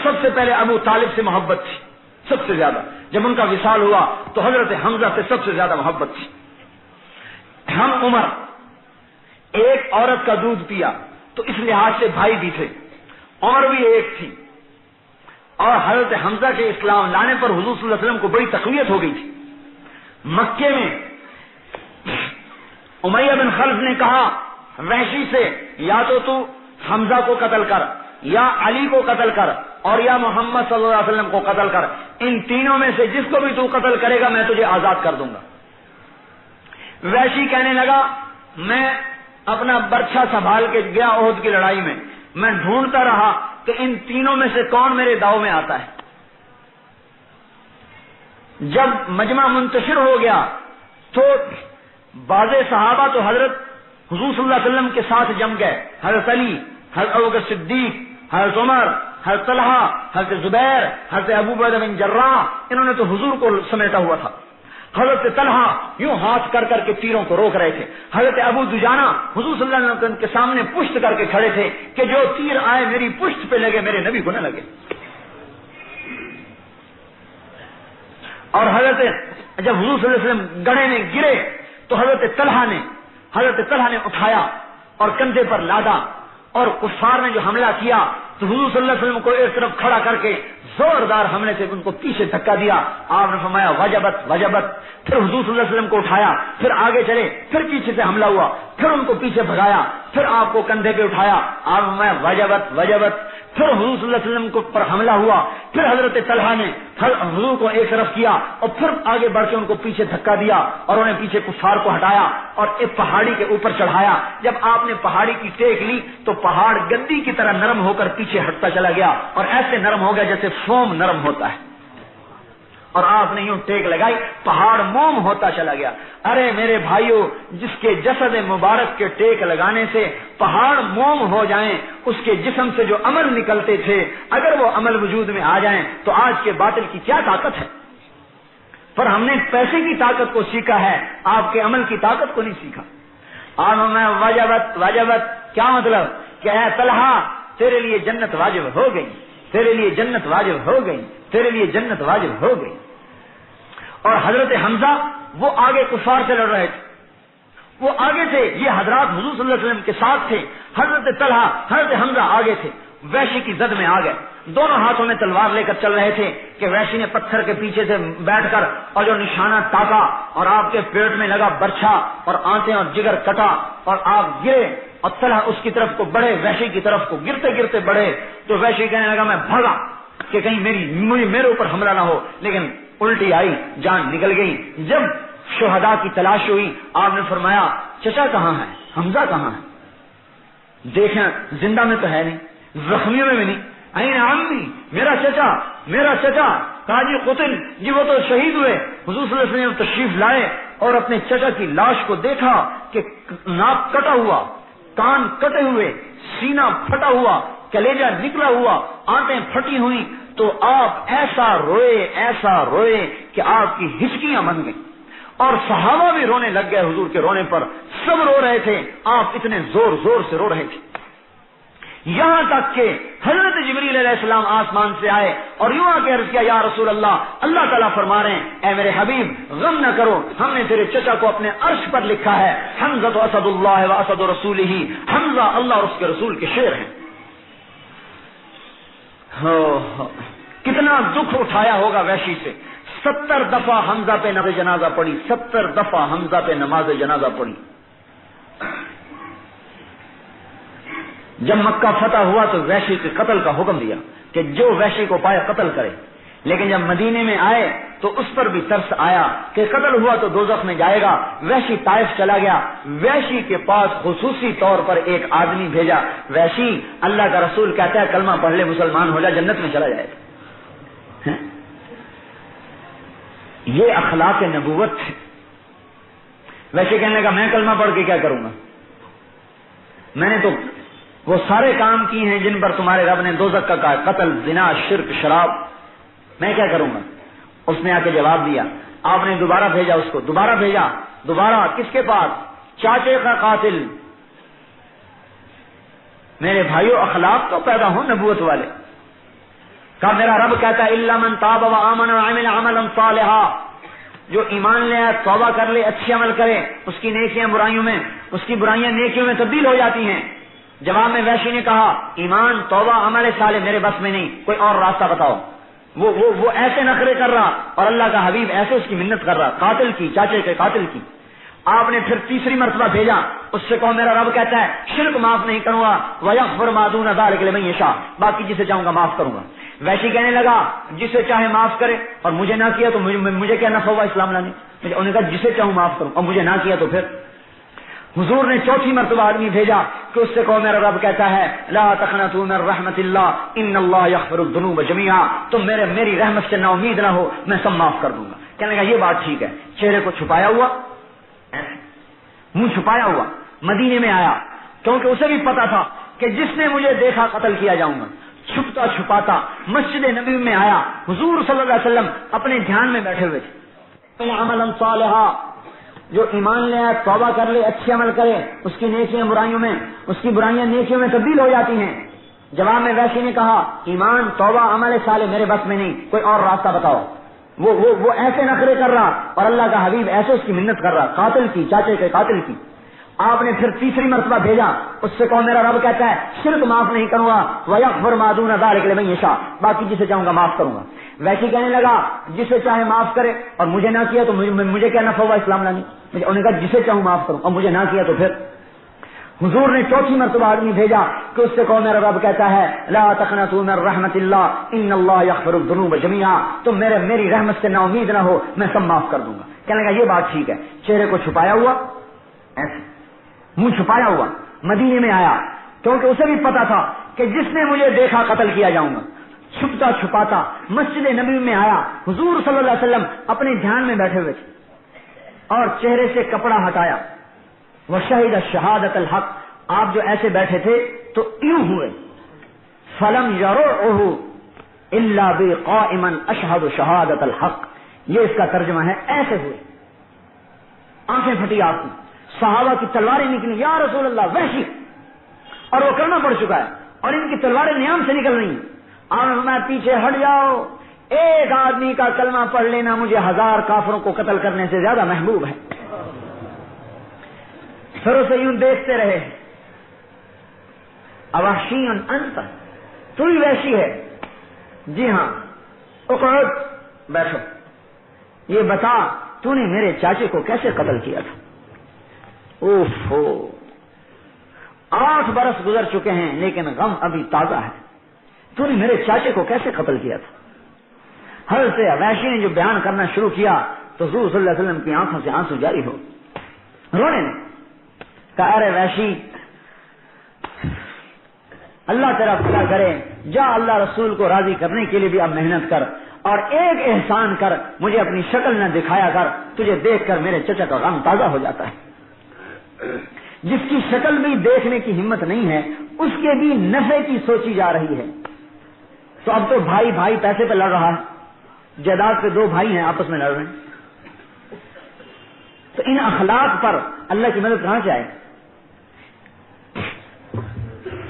سب سے پہلے ابو طالب سے محبت تھی سب سے زیادہ، جب ان کا وصال ہوا تو حضرت حمزہ سے سب سے زیادہ محبت تھی۔ ہم عمر، ایک عورت کا دودھ پیا تو اس لحاظ سے بھائی بھی تھے، عمر بھی ایک تھی، اور حضرت حمزہ کے اسلام لانے پر حضور صلی اللہ علیہ وسلم کو بڑی تقویت ہو گئی تھی۔ مکے میں امیہ بن خلف نے کہا وحشی سے یا تو حمزہ کو قتل کر، یا علی کو قتل کر، اور یا محمد صلی اللہ علیہ وسلم کو قتل کر، ان تینوں میں سے جس کو بھی تو قتل کرے گا میں تجھے آزاد کر دوں گا۔ وحشی کہنے لگا میں اپنا برچھا سنبھال کے گیا احد کی لڑائی میں ڈھونڈتا رہا کہ ان تینوں میں سے کون میرے داؤ میں آتا ہے۔ جب مجمع منتشر ہو گیا تو بعض صحابہ تو حضرت حضور صلی اللہ علیہ وسلم کے ساتھ جم گئے، حضرت علی، حضرت ابوبکر صدیق، حضرت عمر، حضرت طلحہ، حضرت زبیر، حضرت ابو عبیدہ بن جراح، انہوں نے تو حضور کو سمیٹا ہوا تھا۔ حضرت طلحہ یوں ہاتھ کر کر کے تیروں کو روک رہے تھے. حضرت ابو دجانہ حضور صلی اللہ علیہ وسلم کے سامنے پشت کر کے کھڑے تھے کہ جو تیر آئے میری پشت پہ لگے, میرے نبی کو نہ لگے. اور حضرت جب حضور صلی اللہ علیہ وسلم گڑھے میں گرے تو حضرت طلحہ نے اٹھایا اور کندھے پر لادا, اور کفار نے جو حملہ کیا تو حضور صلی اللہ علیہ وسلم کو ایک طرف کھڑا کر کے زوردار حملے سے ان کو پیچھے دھکا دیا. آپ نے فرمایا وجبت وجبت. پھر حضور صلی اللہ علیہ وسلم کو اٹھایا, پھر آگے چلے, پھر پیچھے سے حملہ ہوا, پھر ان کو پیچھے بھگایا, پھر آپ کو کندھے پہ اٹھایا, آپ نے فرمایا وجبت وجبت. پھر حضور صلی اللہ علیہ وسلم کو پر حملہ ہوا, پھر حضرت طلحہ نے حضور کو ایک طرف کیا اور پھر آگے بڑھ کے ان کو پیچھے دھکا دیا اور انہیں پیچھے کفار کو ہٹایا اور ایک پہاڑی کے اوپر چڑھایا. جب آپ نے پہاڑی کی ٹیک لی تو پہاڑ گدی کی طرح نرم ہو کر پیچھے ہٹتا چلا گیا اور ایسے نرم ہو گیا جیسے فوم نرم ہوتا ہے, اور آپ نے یوں ٹیک لگائی, پہاڑ موم ہوتا چلا گیا. ارے میرے بھائیوں, جس کے جسد مبارک کے ٹیک لگانے سے پہاڑ موم ہو جائیں, اس کے جسم سے جو عمل نکلتے تھے اگر وہ عمل وجود میں آ جائیں تو آج کے باطل کی کیا طاقت ہے. پر ہم نے پیسے کی طاقت کو سیکھا ہے, آپ کے عمل کی طاقت کو نہیں سیکھا. آج میں وجبت وجبت کیا مطلب کہ اے طلحہ تیرے لیے جنت واجب ہو گئی, تیرے لیے جنت واجب ہو گئی, تیرے لیے جنت واجب ہو گئی. اور حضرت حمزہ وہ آگے کفار سے لڑ رہے تھے, وہ آگے تھے, یہ حضرات حضور صلی اللہ علیہ وسلم کے ساتھ تھے. حضرت طلحہ حضرت حمزہ آگے تھے, وحشی کی زد میں آ گئے, دونوں ہاتھوں میں تلوار لے کر چل رہے تھے کہ وحشی نے پتھر کے پیچھے سے بیٹھ کر اور جو نشانہ تاکا اور آپ کے پیٹ میں لگا برچھا اور آنتیں اور جگر کٹا اور آپ گرے اور طلحہ اس کی طرف کو بڑھے, وحشی کی طرف کو گرتے گرتے بڑھے تو وحشی کہنے لگا میں بھاگا کہ کہیں میرے اوپر حملہ نہ ہو, لیکن الٹی آئی, جان نکل گئی. جب شہداء کی تلاش ہوئی آپ نے فرمایا چچا کہاں ہے, حمزہ کہاں ہے؟ دیکھیں زندہ میں تو ہے نہیں, زخمیوں میں بھی نہیں. این عمی, میرا چچا کہا جی قتل, جی وہ تو شہید ہوئے. حضور صلی اللہ علیہ وسلم تشریف لائے اور اپنے چچا کی لاش کو دیکھا کہ ناک کٹا ہوا, کان کٹے ہوئے, سینہ پھٹا ہوا, کلیجہ نکلا ہوا, آنتیں پھٹی ہوئی, تو آپ ایسا روئے کہ آپ کی ہچکیاں بن گئیں اور صحابہ بھی رونے لگ گئے حضور کے رونے پر, سب رو رہے تھے, آپ اتنے زور زور سے رو رہے تھے. یہاں تک کہ حضرت جبریل علیہ السلام آسمان سے آئے اور یوں آ کے عرض کیا یا رسول اللہ, اللہ تعالیٰ فرما رہے ہیں اے میرے حبیب غم نہ کرو, ہم نے تیرے چچا کو اپنے عرش پر لکھا ہے, حمزہ اسد اللہ و اسد رسولہ, حمزہ اللہ اور اس کے رسول کے شیر ہیں. کتنا دکھ اٹھایا ہوگا وحشی سے. 70 دفعہ حمزہ پہ نماز جنازہ پڑھی, 70 دفعہ حمزہ پہ نماز جنازہ پڑھی. جب مکہ فتح ہوا تو وحشی کے قتل کا حکم دیا کہ جو وحشی کو پائے قتل کرے, لیکن جب مدینے میں آئے تو اس پر بھی ترس آیا کہ قتل ہوا تو دوزخ میں جائے گا. وحشی طائف چلا گیا, وحشی کے پاس خصوصی طور پر ایک آدمی بھیجا, وحشی اللہ کا رسول کہتا ہے کلمہ پڑھ لے مسلمان ہو جا, جنت میں چلا جائے گا. یہ اخلاق نبوت ہے. وحشی کہنے لگا میں کلمہ پڑھ کے کیا کروں گا, میں نے تو وہ سارے کام کیے ہیں جن پر تمہارے رب نے دوزخ کا کہا, قتل, زنا, شرک, شراب, میں کیا کروں گا. اس نے آ کے جواب دیا. آپ نے دوبارہ بھیجا اس کو, دوبارہ کس کے پاس, چاچے کا قاتل. میرے بھائیوں اخلاق تو پیدا ہو نبوت والے. کہا میرا رب کہتا ہے الا من تاب وآمن وعمل عملا صالحا, جو ایمان لے آئے, توبہ کر لے, اچھے عمل کرے, اس کی نیکیاں برائیوں میں, اس کی برائیاں نیکیوں میں تبدیل ہو جاتی ہیں. جواب میں وحشی نے کہا ایمان, توبہ, عمل صالح میرے بس میں نہیں, کوئی اور راستہ بتاؤ. وہ ایسے نخرے کر رہا اور اللہ کا حبیب ایسے اس کی منت کر رہا, قاتل کی, چاچے کے قاتل کی. آپ نے پھر تیسری مرتبہ بھیجا, اس سے کہو میرا رب کہتا ہے شرک معاف نہیں کروں گا, وَيَغْفِرُ مَا دُونَ ذَلِكَ لِمَن يَشَاءُ, باقی جسے چاہوں گا معاف کروں گا. ویسی کہنے لگا جسے چاہے معاف کرے اور مجھے نہ کیا تو مجھے کیا نفع ہوا اسلام لانے. انہوں نے کہا جسے چاہوں معاف کروں اور مجھے نہ کیا تو پھر. حضور نے چوتھی مرتبہ آدمی بھیجا کہ اس سے کہو میرا رب کہتا ہے لا تقنطوا من رحمت اللہ ان اللہ یغفر الذنوب جميعا, تم میری رحمت سے نا امید نہ ہو, میں سب معاف کر دوں گا. کہنے لگا یہ بات ٹھیک ہے. چہرے کو چھپایا ہوا, منہ چھپایا ہوا مدینے میں آیا, کیونکہ اسے بھی پتا تھا کہ جس نے مجھے دیکھا قتل کیا جاؤں گا. چھپتا چھپاتا مسجد نبی میں آیا. حضور صلی اللہ علیہ وسلم اپنے دھیان میں بیٹھے ہوئے تھے, عملا صالحا، جو ایمان لے آئے، توبہ کر لے، اچھے عمل کرے، اس کی نیکیاں برائیوں میں، اس کی برائیاں نیکیوں میں تبدیل ہو جاتی ہیں۔ جواب میں ویشی نے کہا ایمان، توبہ، عمل صالح میرے بس میں نہیں، کوئی اور راستہ بتاؤ۔ وہ ایسے نخرے کر رہا اور اللہ کا حبیب ایسے اس کی منت کر رہا، قاتل کی، چاچے کے قاتل کی۔ آپ نے پھر تیسری مرتبہ بھیجا، اس سے کہو میرا رب کہتا ہے شرک معاف نہیں کروں گا، وَيَغْفِرُ مَا دُونَ ذَلِكَ لِمَن يَشَاءُ، باقی جسے چاہوں گا معاف کروں گا۔ ویسے کہنے لگا جسے چاہے معاف کرے اور مجھے نہ کیا تو مجھے کیا نفع ہوا اسلام لانے؟ انہوں نے کہا جسے چاہوں معاف کروں اور مجھے نہ کیا تو پھر۔ حضور نے چوتھی مرتبہ آدمی بھیجا کہ اس سے کہو میرا رب کہتا ہے لا تقنطوا من رحمت اللہ ان اللہ یغفر الذنوب جميعا، تم میری رحمت سے نا امید نہ ہو، میں سب معاف کر دوں گا۔ کہنے لگا یہ بات ٹھیک ہے، چہرے کو چھپایا ہوا، ایسے منہ چھپایا ہوا مدینے میں آیا، کیونکہ اسے بھی پتا تھا کہ جس نے مجھے دیکھا قتل کیا جاؤں گا۔ چھپتا چھپاتا مسجد نبوی میں آیا، حضور صلی اللہ علیہ وسلم اپنے دھیان میں بیٹھے ہوئے تھے اور چہرے سے کپڑا ہٹایا، وشہد شہادت الحق، آپ جو ایسے بیٹھے تھے تو یوں ہوئے، فلم یرعه الا بقائما اشهد شہادت الحق، یہ اس کا ترجمہ ہے، ایسے ہوئے، آنکھیں پھٹی آپ کی، صحابہ کی تلواریں نکلی، یا رسول اللہ وحشی، اور وہ کرنا پڑ چکا ہے اور ان کی تلواریں نیام سے نکل رہی ہیں۔ آپ نے فرمایا پیچھے ہٹ جاؤ، ایک آدمی کا کلمہ پڑھ لینا مجھے 1000 کافروں کو قتل کرنے سے زیادہ محبوب ہے۔ پھر اسے یوں دیکھتے رہے، اوحشی انت، تو ہی وحشی ہے؟ جی ہاں۔ اقعد، بیٹھو، یہ بتا تو نے میرے چاچے کو کیسے قتل کیا تھا؟ اوفو، 8 برس گزر چکے ہیں لیکن غم ابھی تازہ ہے، تو نے میرے چاچے کو کیسے قتل کیا تھا؟ حضرت وحشی نے جو بیان کرنا شروع کیا تو حضور صلی اللہ علیہ وسلم کی آنکھوں سے آنسو جاری ہو، رونے نے کہا ارے وحشی، اللہ تیرا بھلا کرے، جا اللہ رسول کو راضی کرنے کے لیے بھی اب محنت کر اور ایک احسان کر، مجھے اپنی شکل نہ دکھایا کر، تجھے دیکھ کر میرے چچا کا غم تازہ ہو جاتا ہے۔ جس کی شکل بھی دیکھنے کی ہمت نہیں ہے اس کے بھی نفع کی سوچی جا رہی ہے۔ تو اب تو بھائی بھائی پیسے پہ لڑ رہا ہے، جائیداد پہ 2 بھائی ہیں آپس میں لڑ رہے ہیں، تو ان اخلاق پر اللہ کی مدد کہاں سے آئے؟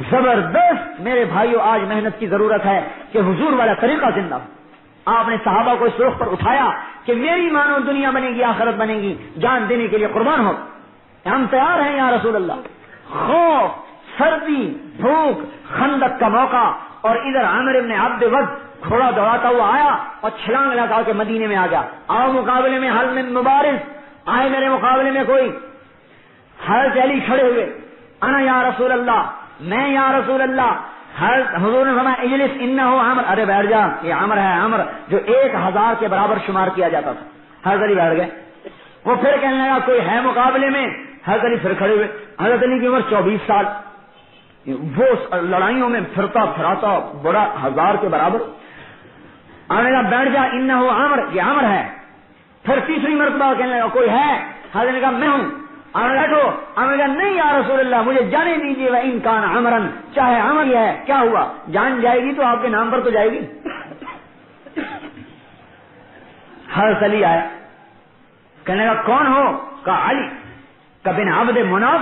زبردست میرے بھائیوں، آج محنت کی ضرورت ہے کہ حضور والا طریقہ زندہ ہو۔ آپ نے صحابہ کو اس رخ پر اٹھایا کہ میری مانو دنیا بنے گی، آخرت بنے گی، جان دینے کے لیے قربان ہو، ہم تیار ہیں یا رسول اللہ۔ خوف، سردی، بھوک، خندق کا موقع، اور ادھر عامر بن عبد ود گھوڑا دوڑاتا ہوا آیا اور چھلانگ لگا کے مدینے میں آ گیا، آؤ مقابلے میں، حل من مبارز، آئے میرے مقابلے میں کوئی؟ حضرت علی کھڑے ہوئے، انا یا رسول اللہ، میں یا رسول اللہ۔ حضور نے فرمایا اجلس انہ عمر، ارے بیٹھ جا، یہ عمر ہے، عمر جو 1000 کے برابر شمار کیا جاتا تھا۔ حضرت علی بیٹھ گئے، وہ پھر کہنے لگا کوئی ہے مقابلے میں؟ حضرت علی پھر کھڑے ہوئے، حضرت علی کی عمر 24 سال، وہ لڑائیوں میں پھرتا پھراتا بڑا 1000 کے برابر۔ آنے لگا بیٹھ جا انہ عمر، یہ عمر ہے۔ پھر تیسری مرتبہ کہنے لگا کوئی ہے؟ حضرت نے کہا میں ہوں۔ آنے بیٹھو، آنے لگا نہیں یا رسول اللہ مجھے جانے دیجیے، وہ ان کان عمرن، چاہے عمر ہی ہے، کیا ہوا، جان جائے گی تو آپ کے نام پر تو جائے گی۔ حضرت علی آئے، کہنے لگا کون ہو؟ کہا علی کا بن عبد مناف،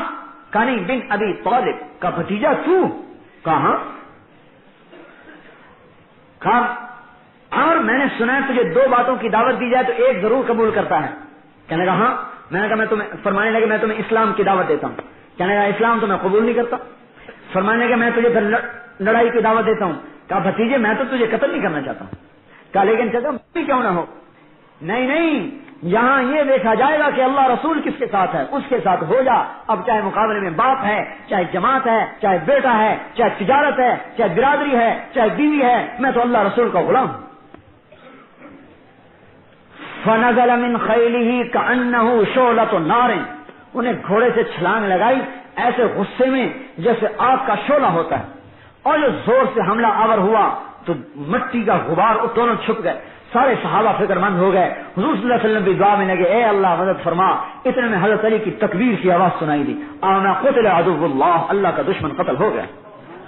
کہا نہیں بن ابی طالب کا بھتیجا تو؟ کہا ہاں۔ اور میں نے سنا ہے تجھے 2 باتوں کی دعوت دی جائے تو ایک ضرور قبول کرتا ہے۔ کہنے لگا ہاں۔ میں نے کہا میں تمہیں، فرمانے لگے میں تمہیں اسلام کی دعوت دیتا ہوں۔ کہنے لگا اسلام تو میں قبول نہیں کرتا۔ فرمانے لگے میں تجھے پھر لڑائی کی دعوت دیتا ہوں۔ کہا بھتیجے میں تو تجھے قتل نہیں کرنا چاہتا ہوں۔ کہا لیکن چاہتا ہوں کیوں نہ ہو؟ نہیں نہیں، یہاں یہ دیکھا جائے گا کہ اللہ رسول کس کے ساتھ ہے، اس کے ساتھ ہو جا۔ اب چاہے مقابلے میں باپ ہے، چاہے جماعت ہے، چاہے بیٹا ہے، چاہے تجارت ہے، چاہے برادری ہے، چاہے بیوی ہے، میں تو اللہ رسول کا غلام ہوں۔ فنزل من خیلہ کأنہ شعلۃ نار، انہیں گھوڑے سے چھلانگ لگائی ایسے غصے میں جیسے آگ کا شعلہ ہوتا ہے، اور جو زور سے حملہ آور ہوا تو مٹی کا غبار دونوں چھپ گئے۔ سارے صحابہ فکر مند ہو گئے، حضور صلی اللہ علیہ وسلم بھی دعا میں لگے اے اللہ مدد فرما۔ اتنے میں حضرت علی کی تکبیر کی آواز سنائی دی، آنا قتل عدو اللہ، اللہ کا دشمن قتل ہو گیا۔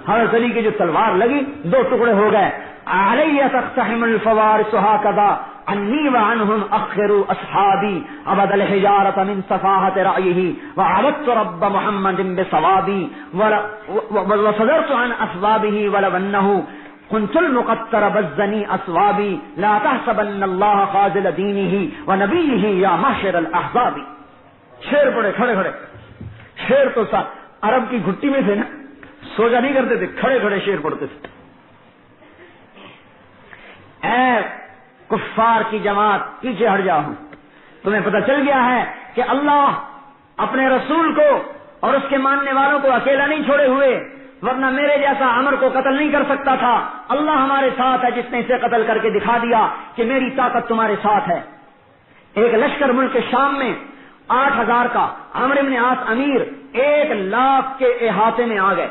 حضرت علی کی جو تلوار لگی 2 ٹکڑے ہو گئے۔ علیہ تقتحم الفوارس ہکذا، عني وعنهم أخروا أصحابي عبد الحجارة من سفاهة رأيه وعبدت رب محمد بصوابي وصدرت عن أسبابه ولو أنه كنت المقتر بزني أصوابي لا تحسبن الله خاذل دينه ونبيه يا معشر الأحزاب. شعر پڑھے کھڑے کھڑے. شعر تو عرب کی گھٹی میں تھے نا, سوجا نہیں کرتے تھے, کھڑے کھڑے شعر پڑھتے تھے. اے کفار کی جماعت پیچھے ہٹ جاؤ, تمہیں پتہ چل گیا ہے کہ اللہ اپنے رسول کو اور اس کے ماننے والوں کو اکیلا نہیں چھوڑے ہوئے, ورنہ میرے جیسا عمر کو قتل نہیں کر سکتا تھا. اللہ ہمارے ساتھ ہے جس نے اسے قتل کر کے دکھا دیا کہ میری طاقت تمہارے ساتھ ہے. ایک لشکر ملک شام میں 8,000 کا, عمرو بن عاص امیر 1,00,000 کے احاطے میں آ گئے.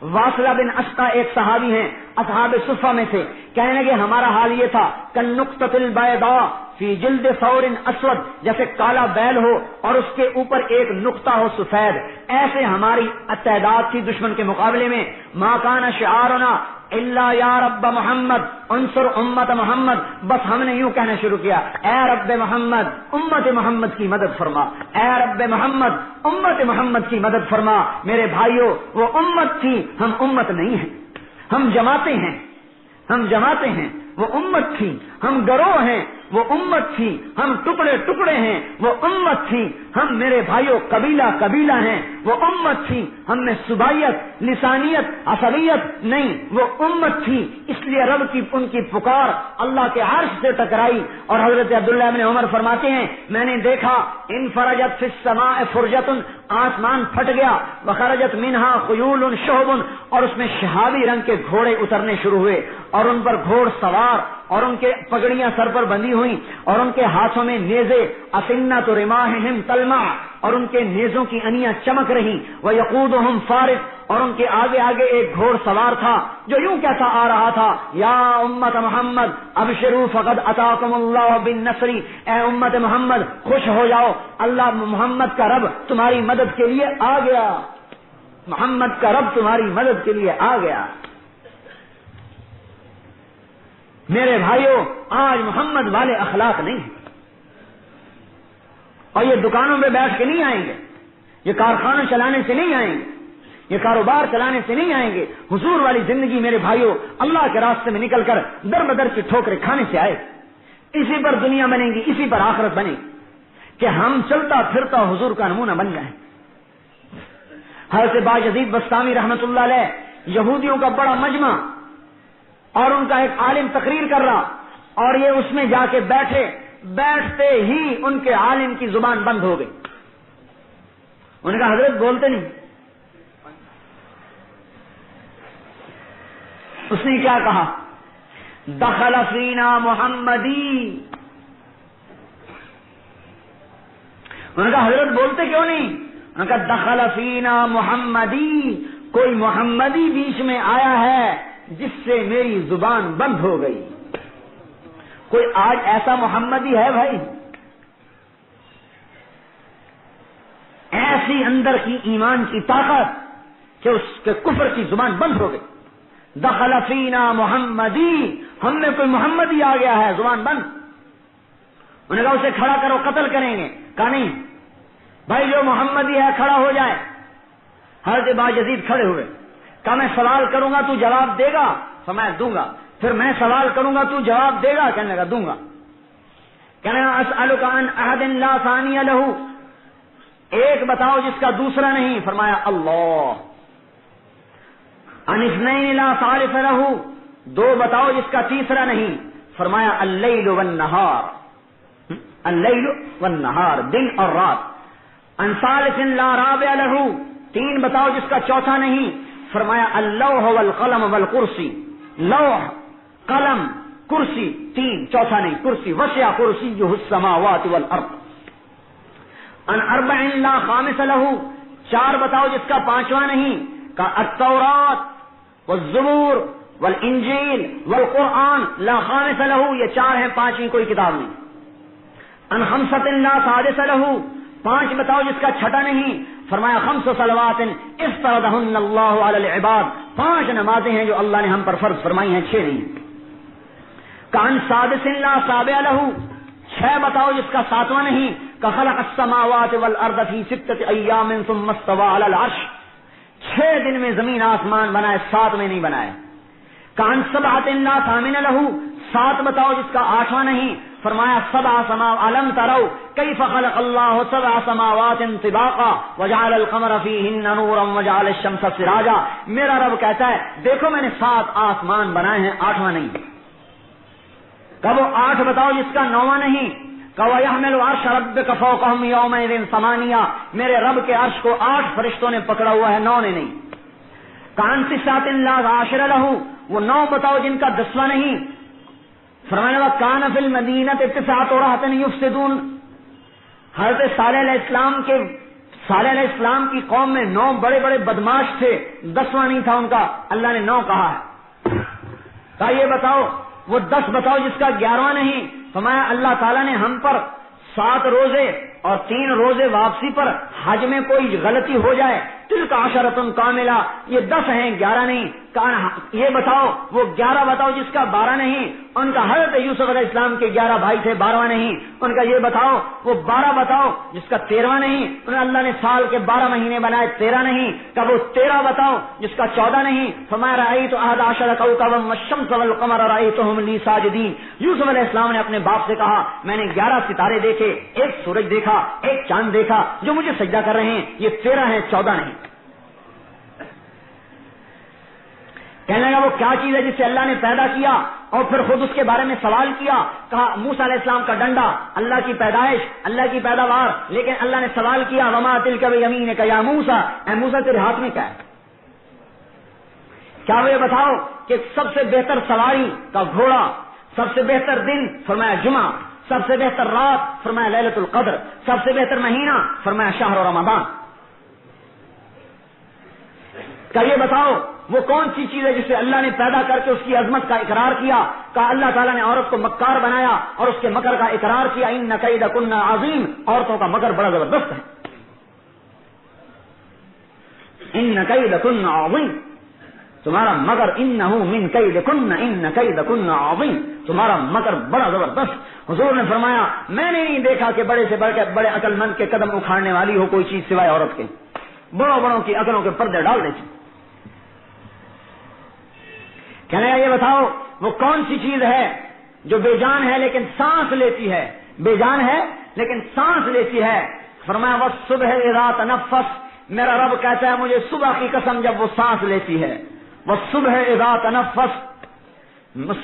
واصلہ بن اشقا ایک صحابی ہیں, اصحاب صفہ میں سے, کہنے لگے ہمارا حال یہ تھا کالنقطۃ البیضاء فی جلد ثور اسود, جیسے کالا بیل ہو اور اس کے اوپر ایک نقطہ ہو سفید, ایسے ہماری تعداد تھی دشمن کے مقابلے میں. ما کان شعارنا الا یا رب محمد انصر امت محمد, بس ہم نے یوں کہنا شروع کیا, اے رب محمد امت محمد کی مدد فرما, اے رب محمد امت محمد کی مدد فرما. میرے بھائیوں, وہ امت تھی, ہم امت نہیں ہیں. ہم جماعتیں ہیں, ہم جماعتیں ہیں, وہ امت تھی. ہم گروہ ہیں, وہ امت تھی. ہم ٹکڑے ٹکڑے ہیں, وہ امت تھی. ہم میرے بھائیوں قبیلہ قبیلہ ہیں, وہ امت تھی. ہم میں صوبائیت, لسانیت, عصبیت نہیں, وہ امت تھی. اس لیے رب کی ان کی پکار اللہ کے عرش سے ٹکرائی. اور حضرت عبداللہ بن عمر فرماتے ہیں میں نے دیکھا انفرجت فی السماء فرجۃ, آسمان پھٹ گیا, وخرجت منہا خیول شہب, اور اس میں شہابی رنگ کے گھوڑے اترنے شروع ہوئے, اور ان پر گھوڑ سوار, اور ان کے پگڑیاں سر پر بندھی ہوئی, اور ان کے ہاتھوں میں نیزے, اسنۃ رماحہم تلمع, اور ان کے نیزوں کی انیاں چمک رہی. ویقودہم فارس, اور ان کے آگے آگے ایک گھوڑ سوار تھا جو یوں کہتا آ رہا تھا یا امت محمد ابشروا فقد اتاکم اللہ بالنصر, اے امت محمد خوش ہو جاؤ, اللہ محمد کا رب تمہاری مدد کے لیے آ گیا, محمد کا رب تمہاری مدد کے لیے آ گیا. میرے بھائیوں, آج محمد والے اخلاق نہیں ہیں, اور یہ دکانوں پہ بیٹھ کے نہیں آئیں گے, یہ کارخانوں چلانے سے نہیں آئیں گے, یہ کاروبار چلانے سے نہیں آئیں گے. حضور والی زندگی میرے بھائیوں اللہ کے راستے میں نکل کر در بدر کی ٹھوکریں کھانے سے آئے. اسی پر دنیا بنے گی, اسی پر آخرت بنے گی کہ ہم چلتا پھرتا حضور کا نمونہ بن جائیں. حضرت باجدید بستامی رحمت اللہ علیہ, یہودیوں کا بڑا مجمع, اور ان کا ایک عالم تقریر کر رہا, اور یہ اس میں جا کے بیٹھے, بیٹھتے ہی ان کے عالم کی زبان بند ہو گئی. انہوں نے کہا حضرت بولتے نہیں. اس نے کیا کہا, دخل فینا محمدی. انہوں نے کہا حضرت بولتے کیوں نہیں؟ انہوں نے کہا دخل فینا محمدی, کوئی محمدی بیچ میں آیا ہے جس سے میری زبان بند ہو گئی. کوئی آج ایسا محمدی ہے بھائی؟ ایسی اندر کی ایمان کی طاقت کہ اس کے کفر کی زبان بند ہو گئی. دخل فینا محمدی, ہم میں کوئی محمدی آ گیا ہے, زبان بند. انہوں نے کہا اسے کھڑا کرو, قتل کریں گے. کہا نہیں بھائی, جو محمدی ہے کھڑا ہو جائے. حضرت باجدید کھڑے ہوئے, کہا میں سوال کروں گا تو جواب دے گا؟ فرمایا دوں گا. پھر میں سوال کروں گا تو جواب دے گا؟ کہنے لگا دوں گا. کہنے لگا اسألک عن احد لا ثانی لہ, ایک بتاؤ جس کا دوسرا نہیں. فرمایا اللہ. عن اثنین لا ثالث لہ, دو بتاؤ جس کا تیسرا نہیں. فرمایا اللیل والنہار, اللیل والنہار, دن اور رات. عن ثالث لا رابع لہ, تین بتاؤ جس کا چوتھا نہیں. فرمایا اللوح والقلم والکرسی, لوح قلم کرسی, تین, چوتھا نہیں. کرسی, وسع کرسیہ السماوات والارض. ان اربع لا خامس لہ, چار بتاؤ جس کا پانچواں نہیں. کا التورات والزبور والانجیل والقرآن لا خامس لہ, یہ چار ہیں, پانچویں کوئی کتاب نہیں. ان خمسۃ لا سادس لہ, پانچ بتاؤ جس کا چھٹا نہیں. فرمایا خمس صلوات افترضہن اللہ علی العباد, پانچ نمازیں ہیں جو اللہ نے ہم پر فرض فرمائی ہیں, چھ نہیں. کان سادس لا سابع لہ، 6 بتاؤ جس کا 7واں نہیں، کخلق السماوات والارض فی 6 ایام ثم استوى علی العرش، 6 دن میں زمین آسمان بنائے، 7 میں نہیں بنائے۔ کان سبعۃ لا ثامن لہ، 7 بتاؤ جس کا 8واں نہیں، فرمایا سبع سماوات الم تروا کیف خلق اللہ 7 سماوات طباقا وجعل القمر فیہن نورا وجعل الشمس سراجا، میرا رب کہتا ہے دیکھو میں نے 7 آسمان بنائے ہیں، 8واں نہیں۔ کب وہ 8 بتاؤ جس کا 9واں نہیں، وَيَحْمِلُ عَرْشَ رَبِّكَ فَوْقَهُمْ يَوْمَئِذٍ ثَمَانِيَةٌ، میرے رب کے عرش کو 8 فرشتوں نے پکڑا ہوا ہے، 9 نے نہیں۔ کان تسعۃ لا عاشر لہ، وہ 9 بتاؤ جن کا 10واں نہیں، فرمایا کان فی المدینہ 9 رہط یفسدون، حضرت صالح علیہ السلام کی قوم میں 9 بڑے بڑے بدماش تھے، 10واں نہیں تھا ان کا، اللہ نے 9 کہا ہے۔ کہا یہ بتاؤ وہ 10 بتاؤ جس کا 11واں نہیں، فرمایا اللہ تعالیٰ نے ہم پر 7 روزے اور 3 روزے واپسی پر حج میں کوئی غلطی ہو جائے، تلک عشرۃ کاملہ، یہ 10 ہیں 11 نہیں۔ یہ بتاؤ وہ 11 بتاؤ جس کا 12 نہیں، ان کا حضرت یوسف علیہ السلام کے 11 بھائی تھے، 12واں نہیں ان کا۔ یہ بتاؤ وہ 12 بتاؤ جس کا 13واں نہیں، انہیں اللہ نے سال کے 12 مہینے بنائے، 13 نہیں۔ کب وہ 13 بتاؤ جس کا 14 نہیں، فرمایا رأیت 11 کوكبا والشمس والقمر رأيتهم لي ساجدين، یوسف علیہ السلام نے اپنے باپ سے کہا میں نے 11 ستارے دیکھے، 1 سورج دیکھا، 1 چاند دیکھا جو مجھے سجدہ کر رہے ہیں، یہ 13 ہیں 14 نہیں۔ کہنے لگا وہ کیا چیز ہے جسے اللہ نے پیدا کیا، اور پھر خود اس کے بارے میں سوال کیا، کہا موسیٰ علیہ السلام کا ڈنڈا، اللہ کی پیدائش، اللہ کی پیداوار، لیکن اللہ نے سوال کیا وما تلک بیمینک یا موسیٰ، اے موسیٰ تیرے ہاتھ میں کیا ہے؟ کیا وہ یہ بتاؤ کہ سب سے بہتر سواری کا گھوڑا، سب سے بہتر دن فرمایا جمعہ، سب سے بہتر رات فرمایا لیلۃ القدر، سب سے بہتر مہینہ فرمایا شہر رمضان۔ کیا یہ بتاؤ وہ کون سی چیز ہے جسے اللہ نے پیدا کر کے اس کی عظمت کا اقرار کیا؟ کہا اللہ تعالیٰ نے عورت کو مکار بنایا اور اس کے مکر کا اقرار کیا، ان کیدکن عظیم، عورتوں کا مکر بڑا زبردست ہے، ان کیدکن عظیم، تمہارا مکر انہ من کیدکن، ان کیدکن عظیم، تمہارا مکر بڑا زبردست۔ حضور نے فرمایا میں نے نہیں دیکھا کہ بڑے سے بڑے عقل مند کے قدم اکھاڑنے والی ہو کوئی چیز سوائے عورت کے، بڑوں بڑوں کی عقلوں کے پردے ڈال دیتی۔ کہنے لگا یہ بتاؤ وہ کون سی چیز ہے جو بے جان ہے لیکن سانس لیتی ہے، بے جان ہے لیکن سانس لیتی ہے؟ فرمایا والصبح اذا تنفس، میرا رب کہتا ہے مجھے صبح کی قسم جب وہ سانس لیتی ہے، والصبح اذا تنفس،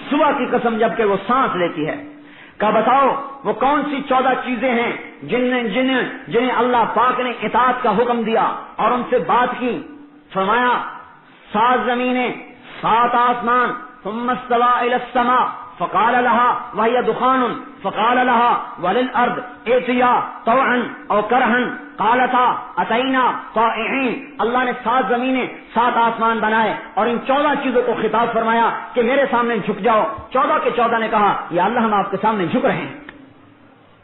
صبح کی قسم جب کہ وہ سانس لیتی ہے۔ کہا بتاؤ وہ کون سی 14 چیزیں ہیں جنہیں اللہ پاک نے اطاعت کا حکم دیا اور ان سے بات کی؟ فرمایا 7 زمینیں، 7 آسمان، ثم استوى الى السماء فقال لها وهي دخان فقال لها وللارض ائتيا طوعا او كرها قالتا اتينا طائعين، اللہ نے 7 زمینیں 7 آسمان بنائے اور ان 14 چیزوں کو خطاب فرمایا کہ میرے سامنے جھک جاؤ، 14 کے 14 نے کہا یا اللہ ہم آپ کے سامنے جھک رہے ہیں۔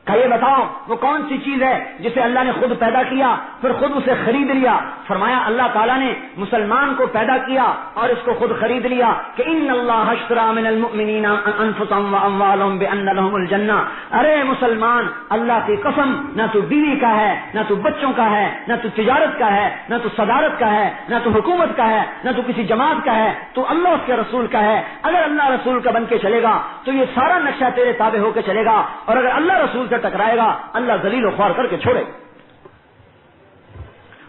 کہ یہ بتاؤ وہ کون سی چیز ہے جسے اللہ نے خود پیدا کیا پھر خود اسے خرید لیا؟ فرمایا اللہ تعالیٰ نے مسلمان کو پیدا کیا اور اس کو خود خرید لیا کہ ان اللہ اشترى من المؤمنین انفسهم واموالهم بان لهم الجنہ۔ ارے مسلمان اللہ کی قسم، نہ تو بیوی کا ہے، نہ تو بچوں کا ہے، نہ تو تجارت کا ہے، نہ تو صدارت کا ہے، نہ تو حکومت کا ہے، نہ تو کسی جماعت کا ہے، تو اللہ اس کے رسول کا ہے۔ اگر اللہ رسول کا بن کے چلے گا تو یہ سارا نقشہ تیرے تابع ہو کے چلے گا، اور اگر اللہ رسول سے ٹکرائے گا اللہ ذلیل و خوار کر کے چھوڑے گا۔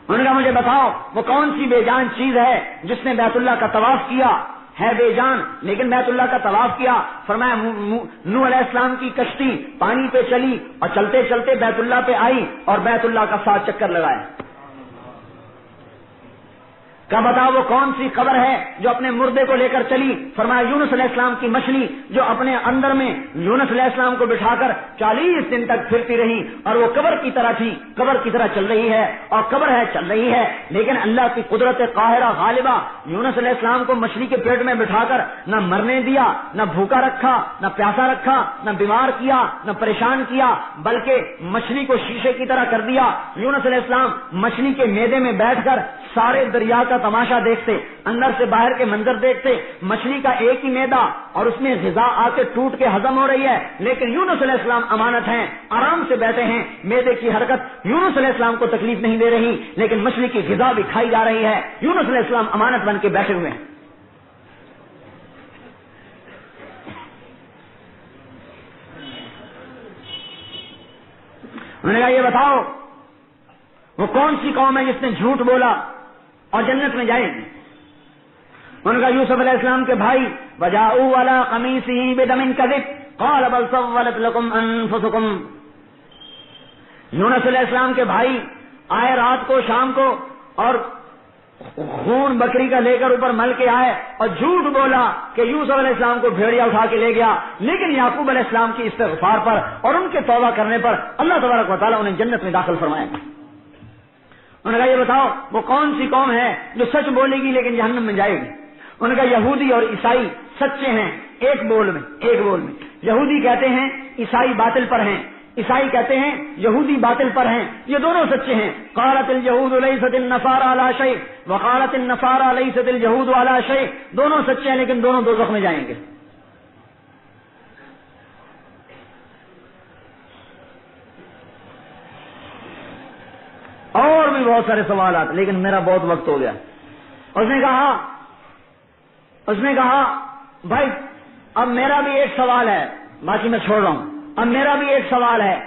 انہوں نے کہا مجھے بتاؤ وہ کون سی بے جان چیز ہے جس نے بیت اللہ کا طواف کیا؟ ہے بے جان لیکن بیت اللہ کا طواف کیا۔ فرمایا نوح علیہ السلام کی کشتی پانی پہ چلی اور چلتے چلتے بیت اللہ پہ آئی اور بیت اللہ کا 7 چکر لگائے۔ کیا بتاؤ وہ کون سی قبر ہے جو اپنے مردے کو لے کر چلی؟ فرمایا یونس علیہ السلام کی مچھلی جو اپنے اندر میں یونس علیہ السلام کو بٹھا کر 40 دن تک پھرتی رہی اور وہ قبر کی طرح تھی، قبر کی طرح چل رہی ہے اور قبر ہے چل رہی ہے، لیکن اللہ کی قدرت قاہرہ غالبہ یونس علیہ السلام کو مچھلی کے پیٹ میں بٹھا کر نہ مرنے دیا، نہ بھوکا رکھا، نہ پیاسا رکھا، نہ بیمار کیا، نہ پریشان کیا، بلکہ مچھلی کو شیشے کی طرح کر دیا۔ یونس علیہ السلام مچھلی کے معدے میں بیٹھ کر سارے دریا کا تماشا دیکھتے, اندر سے باہر کے منظر دیکھتے, مچھلی کا ایک ہی میدا اور اس میں غذا آ کے ٹوٹ کے ہضم ہو رہی ہے, لیکن یونس علیہ السلام امانت ہیں, آرام سے بیٹھے ہیں, میدے کی حرکت یونس علیہ السلام کو تکلیف نہیں دے رہی, لیکن مچھلی کی غذا بھی کھائی جا رہی ہے, یونس علیہ السلام امانت بن کے بیٹھے ہوئے ہیں. انہوں نے کہا یہ بتاؤ وہ کون سی قوم ہے جس نے جھوٹ بولا اور جنت میں جائے گی؟ انہوں نے کہا یوسف علیہ السلام کے بھائی, وجاؤوا علی قمیصہ بدم کذب قال بل سولت لکم انفسکم. یونس علیہ السلام کے بھائی آئے رات کو شام کو اور خون بکری کا لے کر اوپر مل کے آئے اور جھوٹ بولا کہ یوسف علیہ السلام کو بھیڑیا اٹھا کے لے گیا, لیکن یعقوب علیہ السلام کی استغفار پر اور ان کے توبہ کرنے پر اللہ تبارک و تعالیٰ انہیں جنت میں داخل فرمائے. انہوں نے کہا یہ بتاؤ وہ کون سی قوم ہے جو سچ بولے گی لیکن جہنم میں جائے گی؟ انہوں نے کہا یہودی اور عیسائی سچے ہیں ایک بول میں. یہودی کہتے ہیں عیسائی باطل پر ہیں, عیسائی کہتے ہیں یہودی باطل پر ہیں, یہ دونوں سچے ہیں. قالت اليهود ليست النصارى على شيء وقالت النصارى ليست اليهود على شيء, دونوں سچے ہیں لیکن دونوں دوزخ میں جائیں گے. اور بھی بہت سارے سوالات, لیکن میرا بہت وقت ہو گیا. اس نے کہا بھائی اب میرا بھی ایک سوال ہے, باقی میں چھوڑ رہا ہوں. اب میرا بھی ایک سوال ہے,